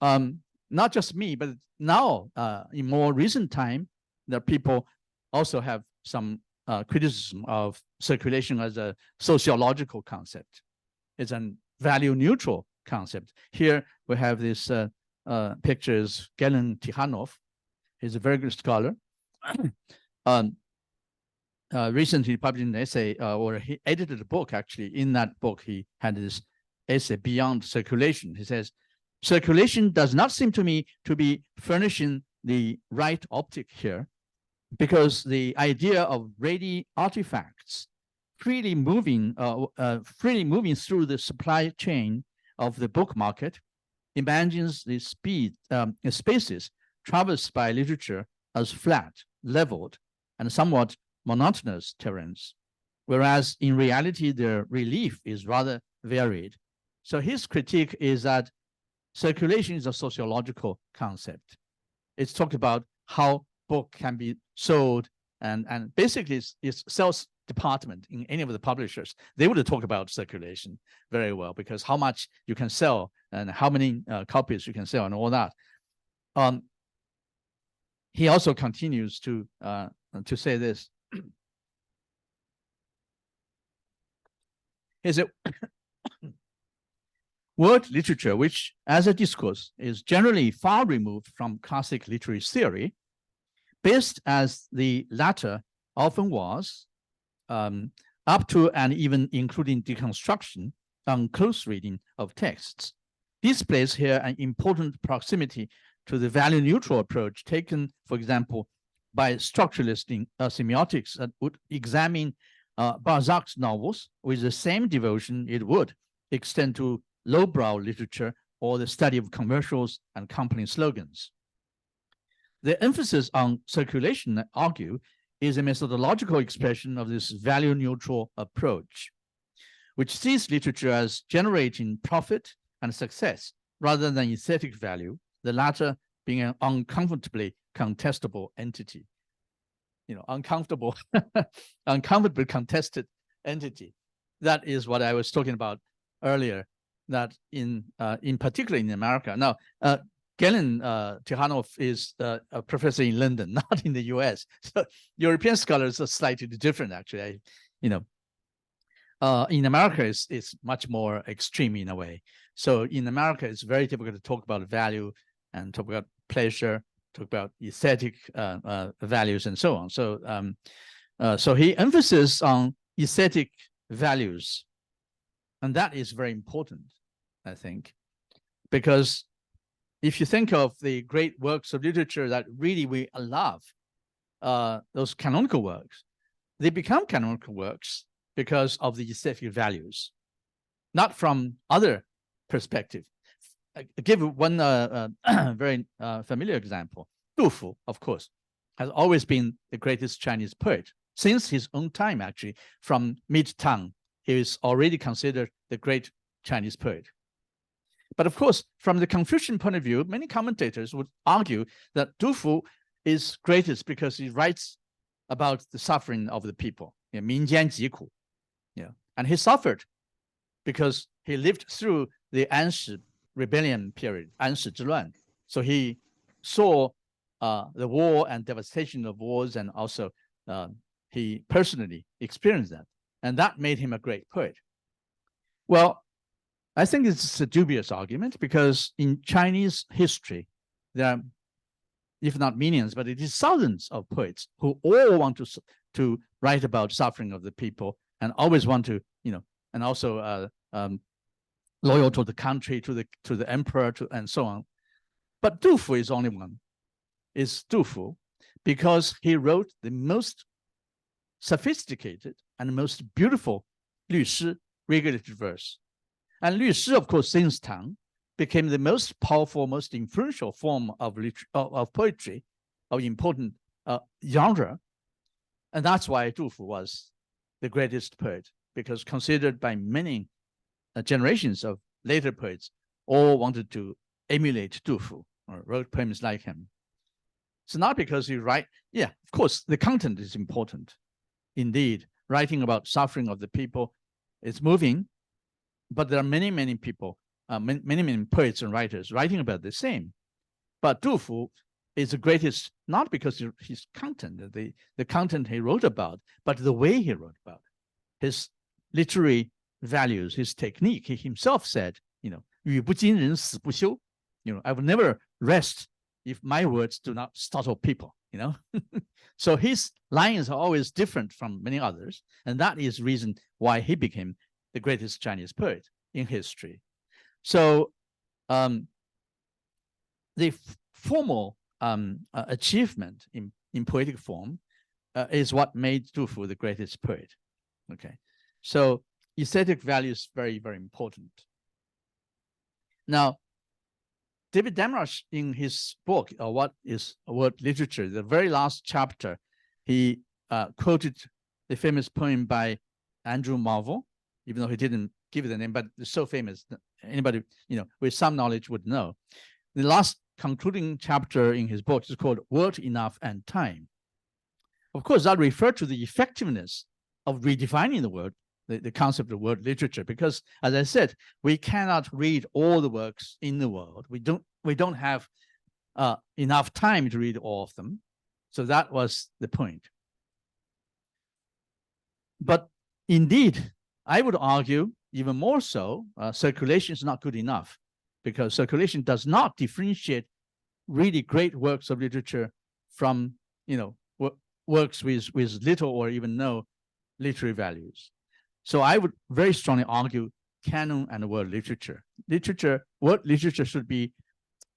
Speaker 3: not just me, but now in more recent time, the people also have some criticism of circulation as a sociological concept. It's a value neutral concept. Here we have this pictures, Galen Tihanov. He's a very good scholar. Recently published an essay, or he edited a book actually. In that book, he had this essay, Beyond Circulation. He says, circulation does not seem to me to be furnishing the right optic here, because the idea of ready artifacts freely moving through the supply chain of the book market imagines the spaces traversed by literature as flat, leveled, and somewhat monotonous terrains, whereas in reality their relief is rather varied. So his critique is that circulation is a sociological concept. It's talked about how book can be sold, and basically it's sales department in any of the publishers. They would talk about circulation very well, because how much you can sell and how many copies you can sell and all that. He also continues to say this. He said, world literature, which as a discourse is generally far removed from classic literary theory, based as the latter often was, up to and even including deconstruction on close reading of texts, displays here an important proximity to the value-neutral approach taken, for example, by structuralist semiotics that would examine Balzac's novels with the same devotion it would extend to lowbrow literature or the study of commercials and company slogans. The emphasis on circulation, I argue, is a methodological expression of this value-neutral approach, which sees literature as generating profit and success rather than aesthetic value, the latter being an uncomfortably contestable entity. Uncomfortably contested entity. That is what I was talking about earlier, that in particular in America. Now, Galen Tihanov is a professor in London, not in the US. So European scholars are slightly different, actually. In America, it's much more extreme in a way. So in America, it's very typical to talk about value and talk about pleasure, talk about aesthetic values and so on. So he emphasizes on aesthetic values. And that is very important, I think, because if you think of the great works of literature that really we love, those canonical works, they become canonical works because of the aesthetic values, not from other perspective. I give one very familiar example. Du Fu, of course, has always been the greatest Chinese poet since his own time, actually. From mid-Tang, he is already considered the great Chinese poet. But of course, from the Confucian point of view, many commentators would argue that Du Fu is greatest because he writes about the suffering of the people, Ming Jian Ji Ku. And he suffered because he lived through the Anshi rebellion period, Anshi Zhiluan. So he saw the war and devastation of wars, and also he personally experienced that. And that made him a great poet. Well, I think it's a dubious argument because in Chinese history, there are, if not millions, but it is thousands of poets who all want to write about suffering of the people and always want to, and also loyal to the country, to the emperor, and so on. But Du Fu is only one. Is Du Fu because he wrote the most sophisticated and most beautiful 律诗 regulated verse. And 律诗, of course, since Tang, became the most powerful, most influential form of poetry, of important genre. And that's why Du Fu was the greatest poet, because considered by many generations of later poets, all wanted to emulate Du Fu or wrote poems like him. It's not because you write, of course, the content is important. Indeed, writing about suffering of the people is moving, but there are many, many people, many poets and writers writing about the same. But Du Fu is the greatest, not because his content, the content he wrote about, but the way he wrote about his literary values, his technique. He himself said, 语不惊人死不休. I will never rest if my words do not startle people, So his lines are always different from many others. And that is the reason why he became the greatest Chinese poet in history. So the formal achievement in poetic form is what made Du Fu the greatest poet. Okay, so aesthetic value is very, very important. Now, David Damrosch, in his book, What is Word Literature, the very last chapter, he quoted the famous poem by Andrew Marvell, even though he didn't give it the name, but it's so famous that anybody, with some knowledge would know. The last concluding chapter in his book is called Word Enough and Time. Of course, that refers to the effectiveness of redefining the word, the concept of word literature, because as I said, we cannot read all the works in the world. We don't have enough time to read all of them. So that was the point. But indeed, I would argue even more so, circulation is not good enough, because circulation does not differentiate really great works of literature from, works with little or even no literary values. So I would very strongly argue canon and word literature. Word literature should be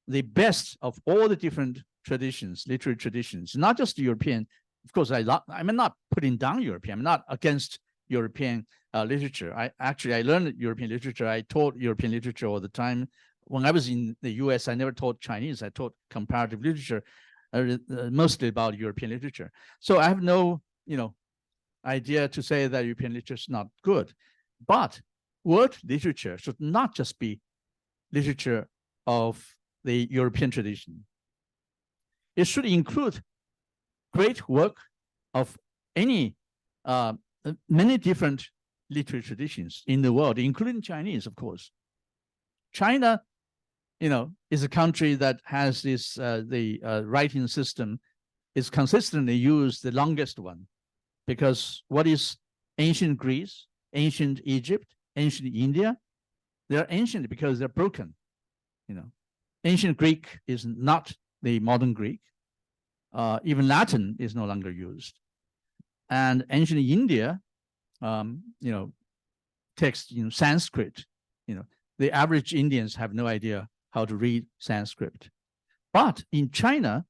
Speaker 3: the best of all the different traditions, literary traditions, not just European. Of course, I'm not putting down European. I'm not against European literature. I learned European literature. I taught European literature all the time. When I was in the US, I never taught Chinese. I taught comparative literature, mostly about European literature. So I have no, idea to say that European literature is not good. But world literature should not just be literature of the European tradition. It should include great work of many different literary traditions in the world, including Chinese, of course. China, is a country that has this, the writing system is consistently used the longest one, because what is ancient Greece, ancient Egypt, ancient India? They're ancient because they're broken. Ancient Greek is not the modern Greek. Even Latin is no longer used. And ancient India, text in Sanskrit, the average Indians have no idea how to read Sanskrit. But in China,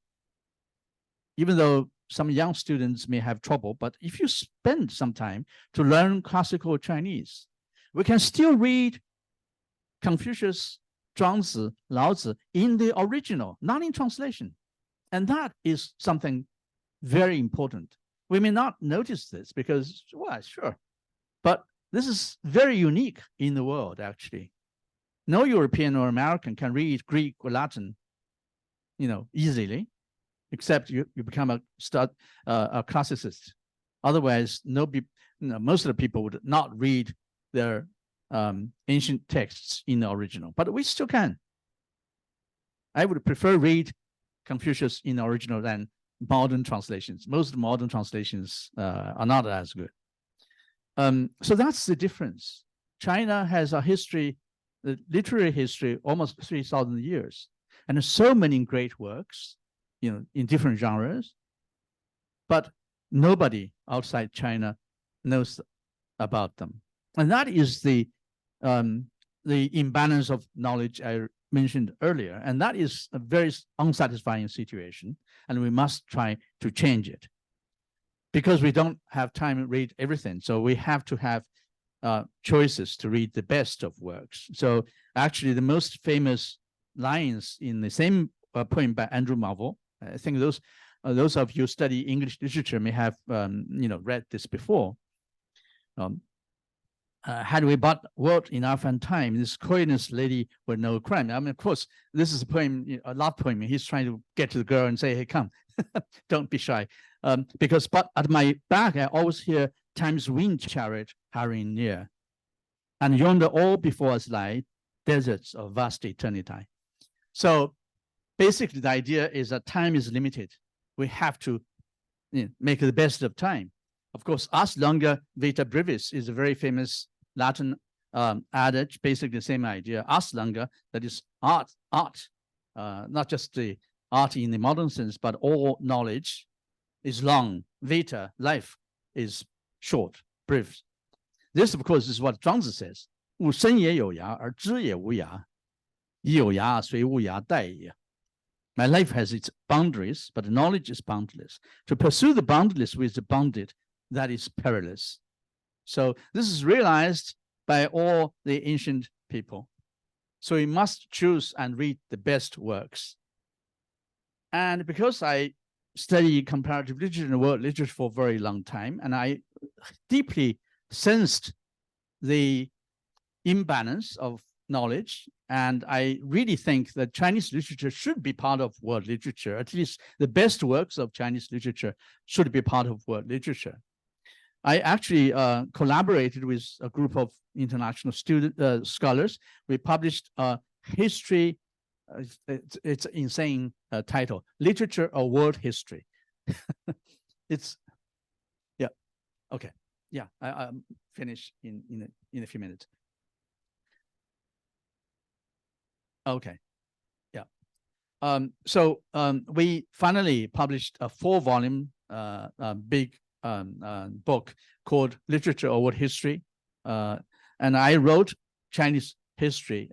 Speaker 3: even though some young students may have trouble, but if you spend some time to learn classical Chinese, we can still read Confucius, Zhuangzi, Laozi in the original, not in translation. And that is something very important. We may not notice this because, well, sure, but this is very unique in the world, actually. No European or American can read Greek or Latin, easily, except you become a classicist. Otherwise, most of the people would not read their ancient texts in the original, but we still can. I would prefer read Confucius in the original than modern translations. Most modern translations are not as good. So that's the difference. China has a history, the literary history, almost 3,000 years, and so many great works, in different genres, but nobody outside China knows about them. And that is the imbalance of knowledge I mentioned earlier. And that is a very unsatisfying situation. And we must try to change it, because we don't have time to read everything. So we have to have choices to read the best of works. So actually the most famous lines in the same poem by Andrew Marvell, I think those of you who study English literature may have read this before. Had we but worked enough and time, this coyness lady with no crime. I mean, of course, this is a poem, a love poem. He's trying to get to the girl and say, hey, come, don't be shy. But at my back, I always hear time's wind chariot hurrying near. And yonder all before us lie deserts of vast eternity. So basically, the idea is that time is limited. We have to make the best of time. Of course, ars longa vita brevis is a very famous Latin adage, basically the same idea. Ars longa, that is art, not just the art in the modern sense, but all knowledge is long. Vita, life, is short, brief. This, of course, is what Zhuangzi says. 吾生也有涯，而知也无涯。以有涯，虽无涯殆也。 My life has its boundaries, but knowledge is boundless. To pursue the boundless with the bounded, that is perilous. So this is realized by all the ancient people. So we must choose and read the best works. And because I study comparative literature and world literature for a very long time, and I deeply sensed the imbalance of knowledge, and I really think that Chinese literature should be part of world literature. At least the best works of Chinese literature should be part of world literature. I actually collaborated with a group of international scholars. We published a history, it's an insane title, Literature of World History. It's, yeah, okay. Yeah, I'll finish in a few minutes. Okay, yeah. So we finally published a 4-volume big book called Literature of World History. And I wrote Chinese history,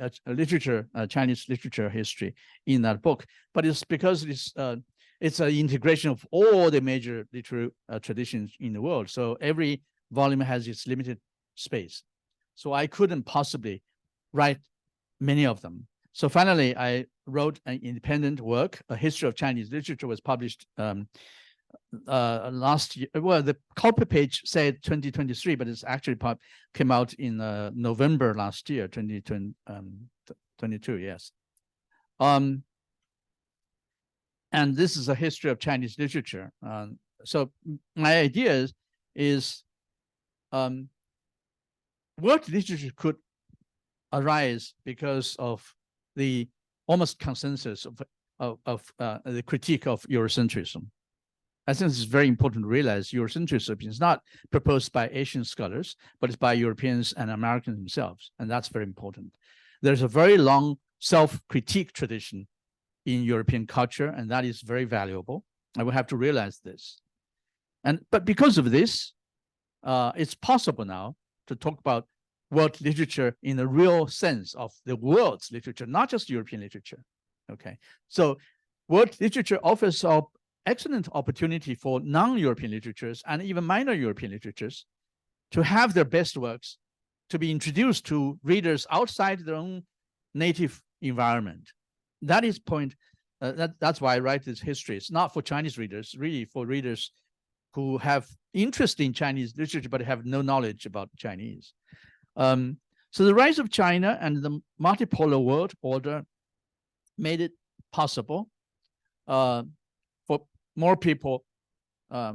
Speaker 3: Chinese literature history in that book. But it's because it's an integration of all the major literary traditions in the world. So every volume has its limited space. So I couldn't possibly write many of them. So finally, I wrote an independent work. A History of Chinese Literature was published last year. Well, the copy page said 2023, but it's actually came out in November last year, 2022, yes. And this is a history of Chinese literature. So my idea is world literature could arise because of the almost consensus of the critique of Eurocentrism. I think it's very important to realize Eurocentrism is not proposed by Asian scholars, but it's by Europeans and Americans themselves, and that's very important. There's a very long self-critique tradition in European culture, and that is very valuable. And we have to realize this. But because of this, it's possible now to talk about world literature in the real sense of the world's literature, not just European literature. Okay, so world literature offers an excellent opportunity for non-European literatures and even minor European literatures to have their best works to be introduced to readers outside their own native environment. That is point. That's why I write this history. It's not for Chinese readers, really for readers who have interest in Chinese literature but have no knowledge about Chinese. So the rise of China and the multipolar world order made it possible for more people,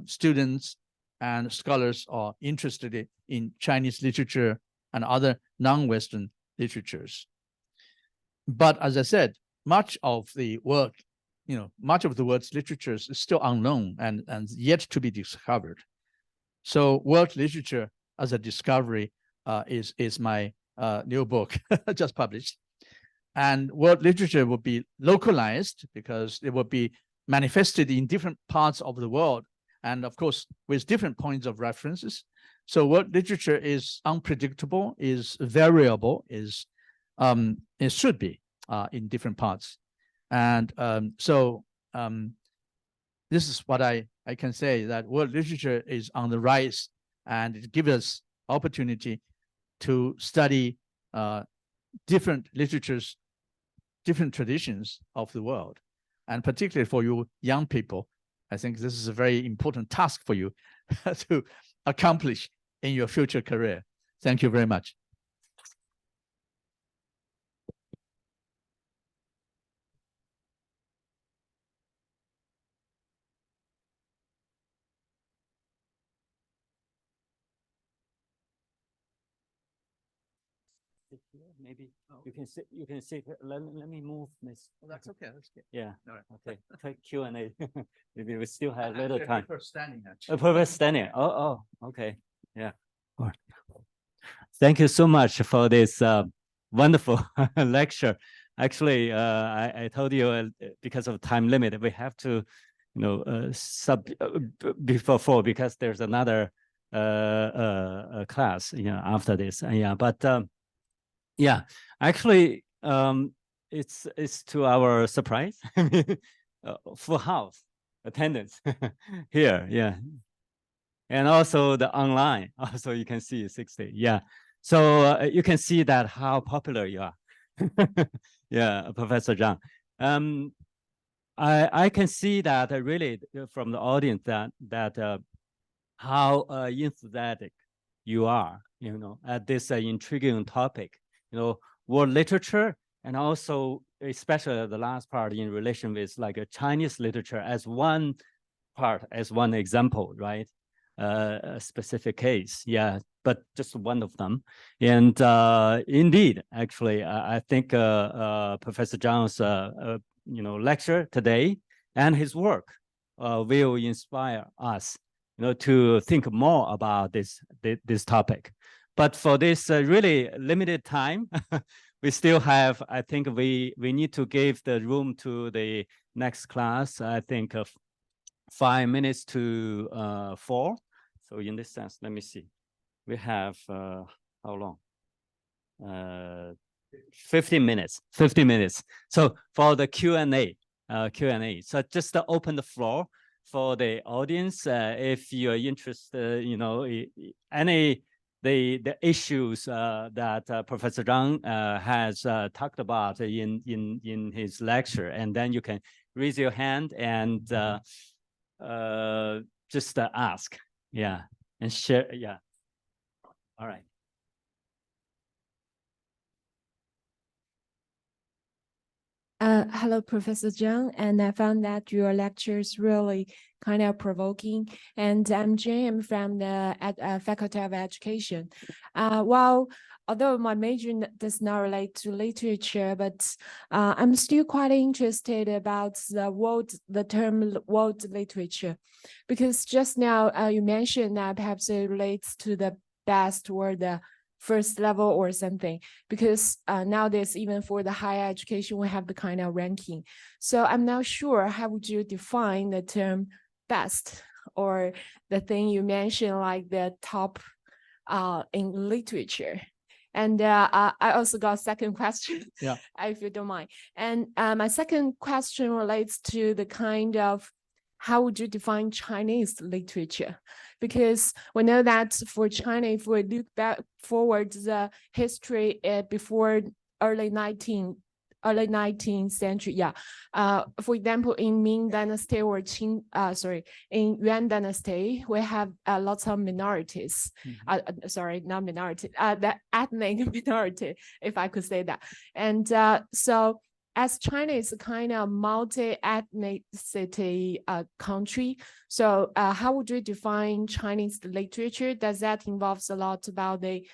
Speaker 3: students and scholars are interested in Chinese literature and other non-Western literatures. But as I said, much of the work, much of the world's literatures is still unknown and yet to be discovered. So world literature as a discovery is my new book just published. And world literature will be localized because it will be manifested in different parts of the world, and of course with different points of references. So world literature is unpredictable, is variable, it should be in different parts. And this is what I can say, that world literature is on the rise, and it gives us opportunity to study different literatures, different traditions of the world. And particularly for you young people, I think this is a very important task for you to accomplish in your future career. Thank you very much.
Speaker 1: Maybe you can sit. You can sit. Let me move this.
Speaker 3: Well, that's okay. That's good.
Speaker 1: Yeah.
Speaker 3: All right.
Speaker 1: Okay. Take Q&A. Maybe we still have a little time.
Speaker 3: For standing, actually.
Speaker 1: For standing. Oh. Okay. Yeah. All right. Thank you so much for this wonderful lecture. Actually, I told you because of time limit, we have to, sub before 4 because there's another class, after this. Yeah, but. Yeah, actually, it's to our surprise, full house attendance here. Yeah, and also the online. Also, you can see 60. Yeah, so you can see that how popular you are. Yeah, Professor Zhang. I can see that really from the audience that how enthusiastic you are, at this intriguing topic. World literature, and also especially the last part in relation with like a Chinese literature as one part, as one example, right? A specific case, yeah, but just one of them. And indeed, actually, I think Professor Zhang's lecture today and his work will inspire us, to think more about this topic. But for this really limited time, we still have, I think we need to give the room to the next class, I think 5 minutes to 4. So in this sense, let me see. We have, how long? 15 minutes, 50 minutes. So for the Q&A, so just to open the floor for the audience, if you're interested, you know, any the issues that Professor Zhang has talked about in his lecture, and then you can raise your hand and just ask, yeah, and share, yeah. All right.
Speaker 4: Hello, Professor Zhang, and I found that your lecture is really kind of provoking. And I'm Jane from the Faculty of Education. Although my major does not relate to literature, but I'm still quite interested about the term world literature, because just now you mentioned that perhaps it relates to the best or the first level or something, because nowadays, even for the higher education, we have the kind of ranking. So I'm not sure, how would you define the term best, or the thing you mentioned, like the top in literature? And I also got a second question,
Speaker 3: yeah,
Speaker 4: if you don't mind. And my second question relates to the kind of, how would you define Chinese literature? Because we know that for China, if we look back forward the history before early 19th century, yeah. For example, in Ming Dynasty or in Yuan Dynasty, we have lots of minorities. Sorry, not minority, the ethnic minority, if I could say that. And so, as China is a kind of multi-ethnicity country, so how would you define Chinese literature? Does that involve a lot about the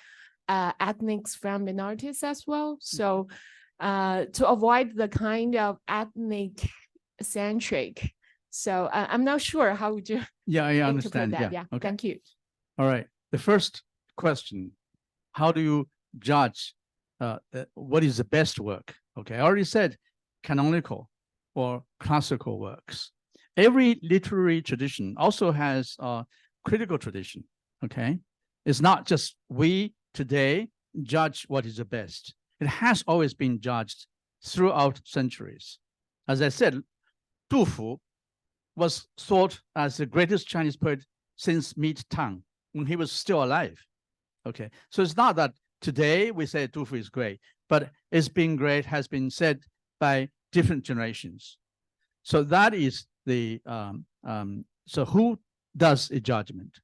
Speaker 4: ethnics from minorities as well? So to avoid the kind of ethnic centric, so I'm not sure, how would you
Speaker 3: I understand
Speaker 4: that?
Speaker 3: Yeah. Okay.
Speaker 4: Thank you.
Speaker 3: All right, the first question, how do you judge what is the best work? Okay, I already said canonical or classical works. Every literary tradition also has a critical tradition, okay? It's not just we today judge what is the best. It has always been judged throughout centuries. As I said, Du Fu was thought as the greatest Chinese poet since Mid Tang, when he was still alive, okay? So it's not that today we say Du Fu is great, but it's been great, has been said by different generations. So that is the, so who does a judgment?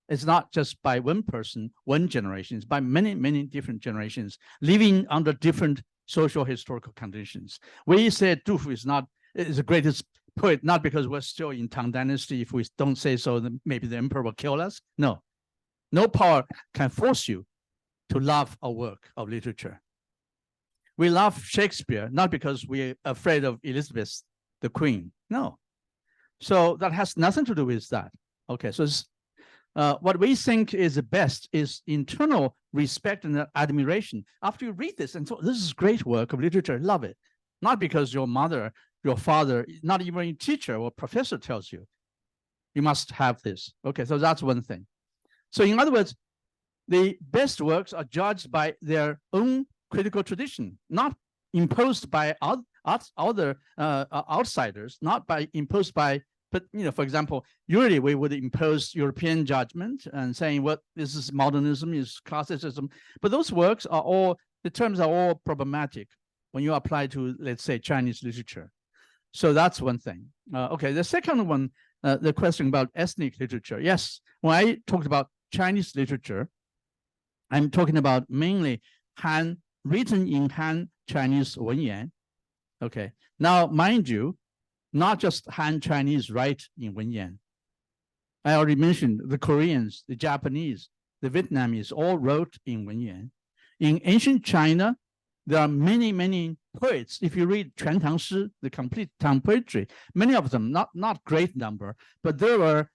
Speaker 3: It's not just by one person, one generation, it's by many, many different generations living under different social historical conditions. We say Du Fu is the greatest poet, not because we're still in Tang Dynasty. If we don't say so, then maybe the emperor will kill us. No, no power can force you to love a work of literature. We love Shakespeare, not because we're afraid of Elizabeth, the Queen. No. So that has nothing to do with that. Okay, so what we think is the best is internal respect and admiration. After you read this, and so this is great work of literature, love it. Not because your mother, your father, not even a teacher or professor tells you, you must have this. Okay, so that's one thing. So in other words, the best works are judged by their own critical tradition, not imposed by other outsiders, not imposed by, but for example, usually we would impose European judgment and saying, well, this is modernism, is classicism, but those works are all, the terms are all problematic when you apply to, let's say, Chinese literature. So that's one thing. Okay, the second one, the question about ethnic literature. Yes, when I talked about Chinese literature, I'm talking about mainly Han, written in Han Chinese Wenyan. Okay, now mind you, not just Han Chinese write in Wenyan. I already mentioned the Koreans, the Japanese, the Vietnamese all wrote in Wenyan. In ancient China, there are many, many poets. If you read Chuan Tang Shi, the complete Tang poetry, many of them, not great number, but there were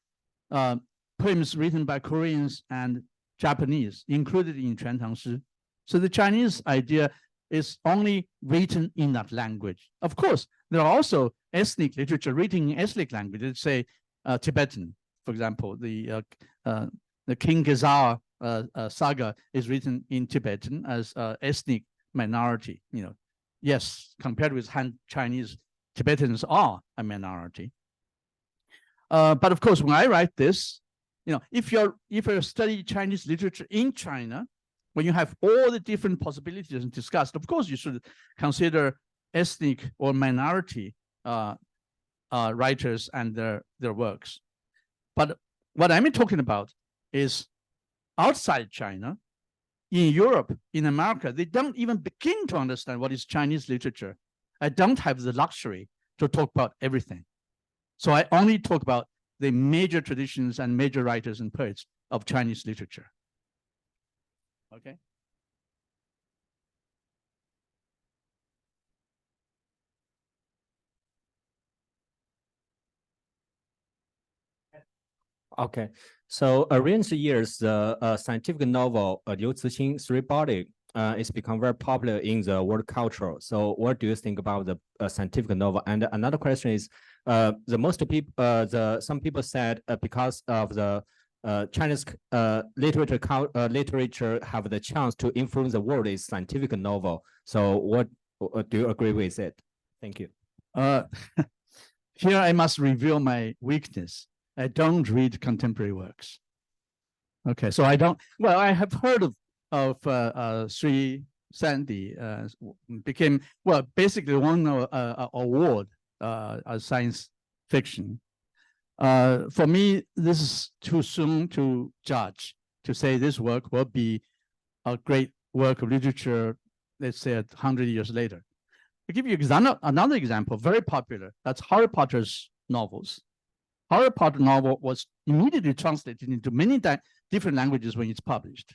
Speaker 3: poems written by Koreans and Japanese included in Chuan Tang Shi. So the Chinese idea is only written in that language. Of course, there are also ethnic literature written in ethnic language. Let's say Tibetan, for example, the King Gezawa saga is written in Tibetan as ethnic minority. Yes, compared with Han Chinese, Tibetans are a minority. But of course, when I write this, if you're studying Chinese literature in China, when you have all the different possibilities discussed, of course, you should consider ethnic or minority writers and their works. But what I'm talking about is outside China, in Europe, in America, they don't even begin to understand what is Chinese literature. I don't have the luxury to talk about everything. So I only talk about the major traditions and major writers and poets of Chinese literature. Okay.
Speaker 5: Okay, so recent years, the scientific novel Liu Cixin Three Body is become very popular in the world culture. So what do you think about the scientific novel? And another question is, some people said because of the Chinese literature have the chance to influence the world is scientific novel. So what do you agree with it? Thank you.
Speaker 3: Here I must reveal my weakness. I don't read contemporary works. Okay, so I don't. Well, I have heard of Sri Sandy became basically won an award as science fiction. For me, this is too soon to judge, to say this work will be a great work of literature, let's say 100 years later. I'll give you another example, very popular. That's Harry Potter's novels. Harry Potter novel was immediately translated into many different languages when it's published.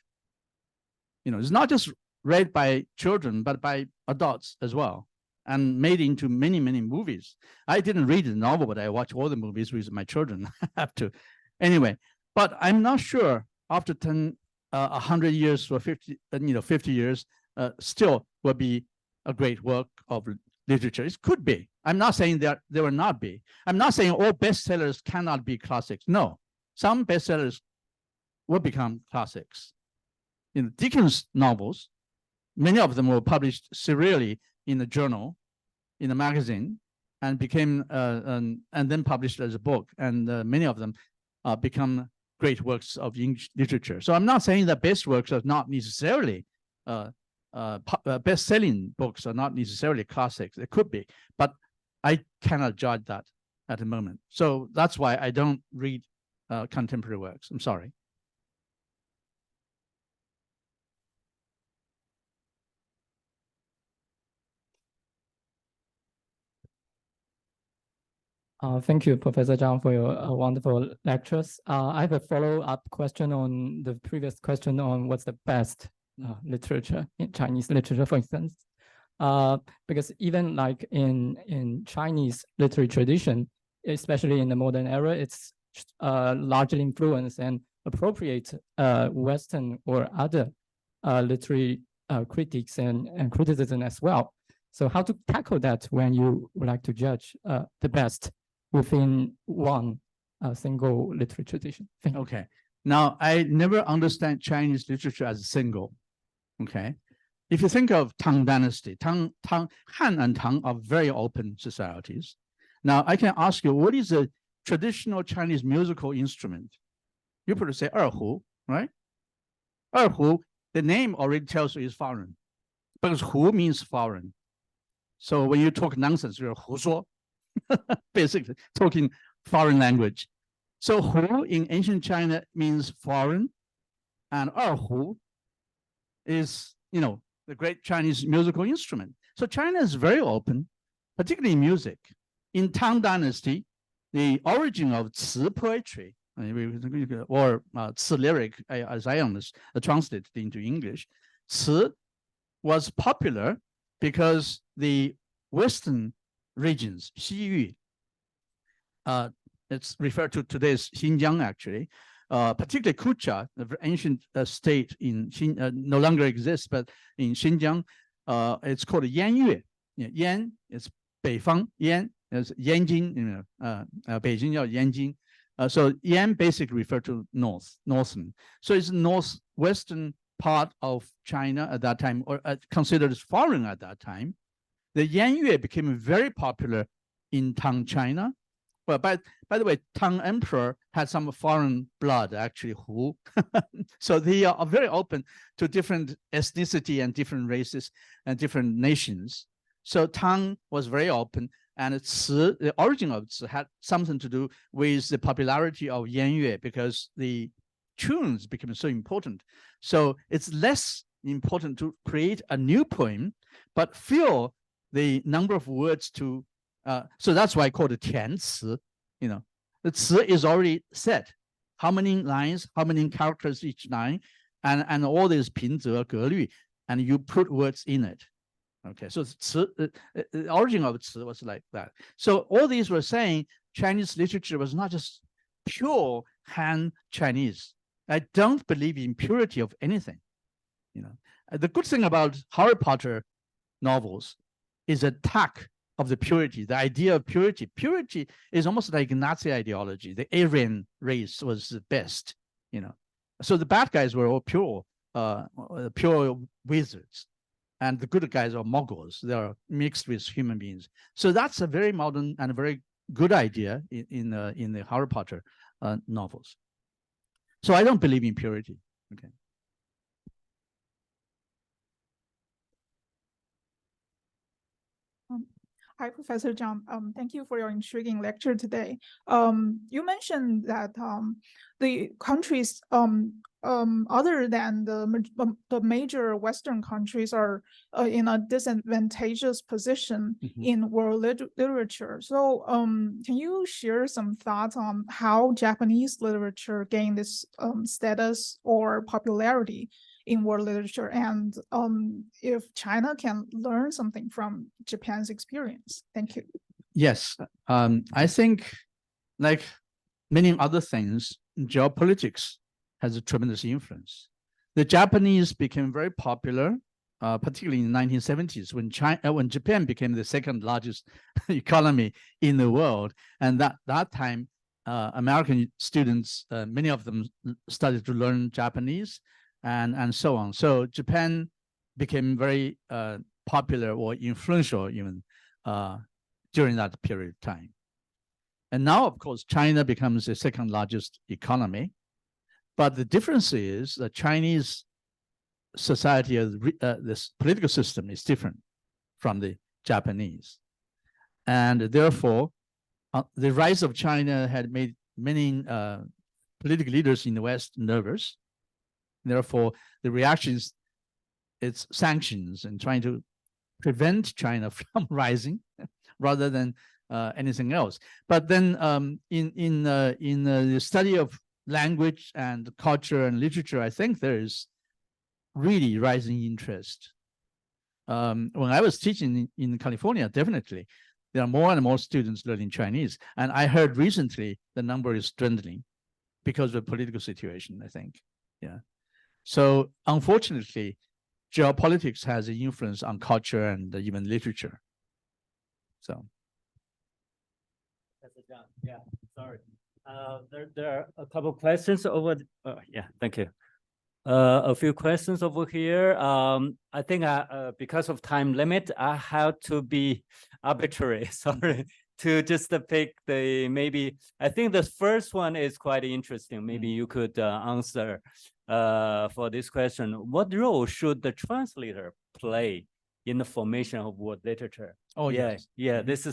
Speaker 3: It's not just read by children, but by adults as well, and made into many, many movies. I didn't read the novel, but I watch all the movies with my children. I have to. Anyway, but I'm not sure after 100 years or 50 years, still will be a great work of literature. It could be. I'm not saying that there will not be. I'm not saying all bestsellers cannot be classics. No, some bestsellers will become classics. Dickens' novels, many of them were published serially in a journal, in a magazine, and became and then published as a book. And many of them become great works of English literature. So I'm not saying that best works are not necessarily best-selling books are not necessarily classics. It could be, but I cannot judge that at the moment. So that's why I don't read contemporary works. I'm sorry.
Speaker 6: Thank you, Professor Zhang, for your wonderful lectures. I have a follow-up question on the previous question on what's the best literature in Chinese literature, for instance. Because even like in Chinese literary tradition, especially in the modern era, it's largely influenced and appropriate Western or other literary critics and criticism as well. So how to tackle that when you would like to judge the best within one single literary tradition? Thank you.
Speaker 3: Okay. Now, I never understand Chinese literature as a single. Okay. If you think of Tang Dynasty, Han and Tang are very open societies. Now, I can ask you, what is a traditional Chinese musical instrument? You probably say erhu, right? Erhu, the name already tells you is foreign, because hu means foreign. So when you talk nonsense, you're hu shuo, basically talking foreign language. So hu in ancient China means foreign, and erhu is, the great Chinese musical instrument. So China is very open, particularly in music. In Tang Dynasty, the origin of Ci poetry, or Ci lyric, as I understand, translated into English, Ci was popular because the Western regions, Xi Yu, it's referred to today's Xinjiang actually, particularly Kucha, the ancient state in no longer exists, but in Xinjiang, it's called Yanyue. Yan is 北方, Yan is Yanjing, Beijing 叫 Yanjing. So Yan basically referred to northern. So it's northwestern part of China at that time, or considered as foreign at that time. The Yanyue became very popular in Tang China, Well, by the way, Tang Emperor had some foreign blood, actually, Hu. So they are very open to different ethnicity and different races and different nations. So Tang was very open, and the origin of Ci had something to do with the popularity of Yanyue, because the tunes became so important. So it's less important to create a new poem, but fill the number of words to, so that's why I call it 填词, the 词 is already set, how many lines, how many characters each line, and all these 平仄格律, and you put words in it. Okay, so the origin of 词 was like that. So all these were saying Chinese literature was not just pure Han Chinese. I don't believe in purity of anything. The good thing about Harry Potter novels is attack of the purity, the idea of purity. Purity is almost like Nazi ideology. The Aryan race was the best, So the bad guys were all pure wizards, and the good guys are Mongols. They are mixed with human beings. So that's a very modern and a very good idea in the Harry Potter novels. So I don't believe in purity. Okay.
Speaker 7: Hi, Professor Zhang. Thank you for your intriguing lecture today. You mentioned that the countries other than the major Western countries are in a disadvantageous position in world literature. So can you share some thoughts on how Japanese literature gained this status or popularity in world literature, and if China can learn something from Japan's experience? Thank you.
Speaker 3: Yes, I think, like many other things, geopolitics has a tremendous influence. The Japanese became very popular, particularly in the 1970s, when Japan became the second largest economy in the world. And that time, American students, many of them started to learn Japanese, and so on. So Japan became very popular or influential even during that period of time. And now, of course, China becomes the second largest economy. But the difference is the Chinese society, this political system is different from the Japanese. And therefore, the rise of China had made many political leaders in the West nervous. Therefore, the reaction is it's sanctions and trying to prevent China from rising rather than anything else. But then in the study of language and culture and literature, I think there is really rising interest. When I was teaching in California, definitely, there are more and more students learning Chinese. And I heard recently the number is dwindling because of the political situation, I think. Yeah. So unfortunately, geopolitics has an influence on culture and even literature. So.
Speaker 1: Yeah, sorry. There are a couple of questions over. Yeah, thank you. A few questions over here. I think because of time limit, I have to be arbitrary. Sorry, to just pick maybe. I think the first one is quite interesting. Maybe you could answer for this question. What role should the translator play in the formation of world literature?
Speaker 3: Oh,
Speaker 1: yeah,
Speaker 3: yes.
Speaker 1: Yeah. This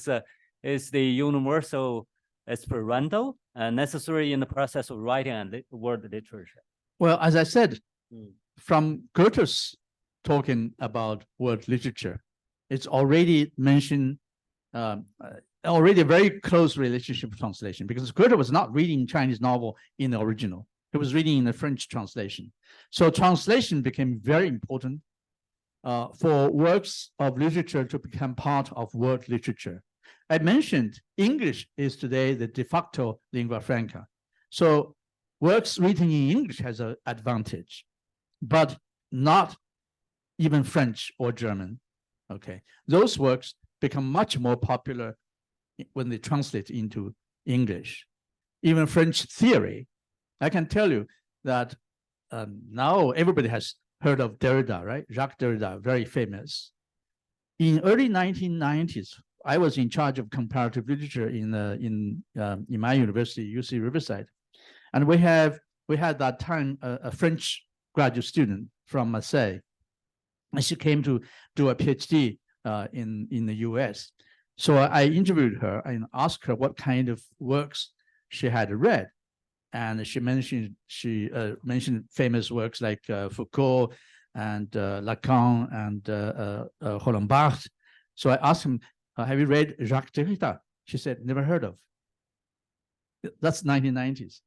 Speaker 1: is the universal Esperanto necessary in the process of writing and world literature.
Speaker 3: Well, as I said, from Goethe's talking about world literature, it's already mentioned, already a very close relationship with translation, because Goethe was not reading Chinese novel in the original. He was reading in the French translation. So translation became very important for works of literature to become part of world literature. I mentioned English is today the de facto lingua franca. So works written in English has an advantage, but not even French or German. Okay, those works become much more popular when they translate into English. Even French theory, I can tell you that now everybody has heard of Derrida, right? Jacques Derrida, very famous. In early 1990s, I was in charge of comparative literature in my university, UC Riverside, and we had that time a French graduate student from Marseille, and she came to do a PhD in the US. So I interviewed her and asked her what kind of works she had read, and she mentioned famous works like Foucault and Lacan and Roland Barthes. So I asked him, have you read Jacques Derrida? She said, never heard of. That's 1990s.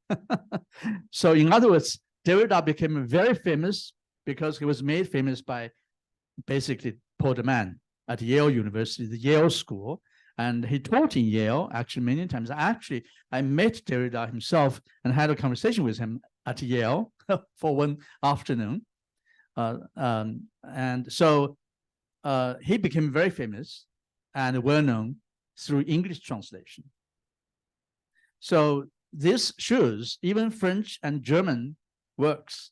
Speaker 3: So in other words, Derrida became very famous because he was made famous by basically Paul de Man at Yale University, the Yale School. And he taught in Yale actually many times. Actually, I met Derrida himself and had a conversation with him at Yale for one afternoon. And so he became very famous and well-known through English translation. So this shows even French and German works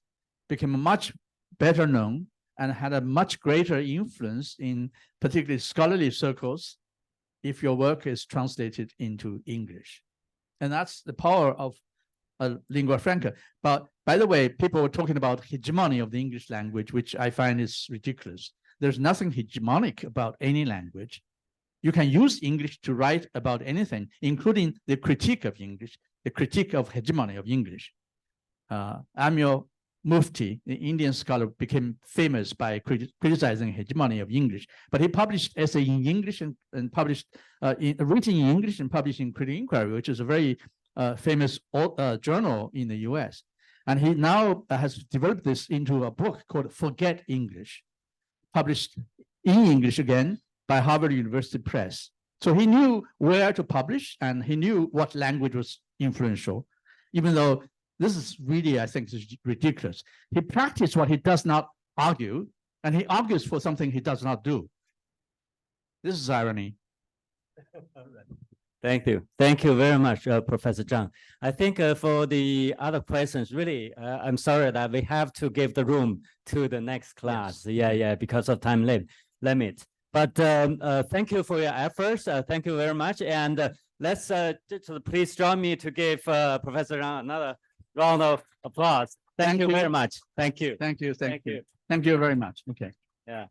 Speaker 3: became much better known and had a much greater influence in particularly scholarly circles if your work is translated into English. And that's the power of lingua franca. But by the way, people were talking about hegemony of the English language, which I find is ridiculous. There's nothing hegemonic about any language. You can use English to write about anything, including the critique of English, the critique of hegemony of English. Amir Mufti, the Indian scholar, became famous by criticizing hegemony of English, but he published essay in English and published written in English and published in Critical Inquiry, which is a very famous journal in the US. And he now has developed this into a book called Forget English, published in English again by Harvard University Press. So he knew where to publish and he knew what language was influential, even though this is really, I think, is ridiculous. He practiced what he does not argue, and he argues for something he does not do. This is irony.
Speaker 1: Thank you. Thank you very much, Professor Zhang. I think for the other questions, really, I'm sorry that we have to give the room to the next class. Yes. Yeah, because of time limit. But thank you for your efforts. Thank you very much. And let's please join me to give Professor Zhang another round of applause. Thank you very much. Thank you.
Speaker 3: Thank you very much. Okay.
Speaker 1: Yeah.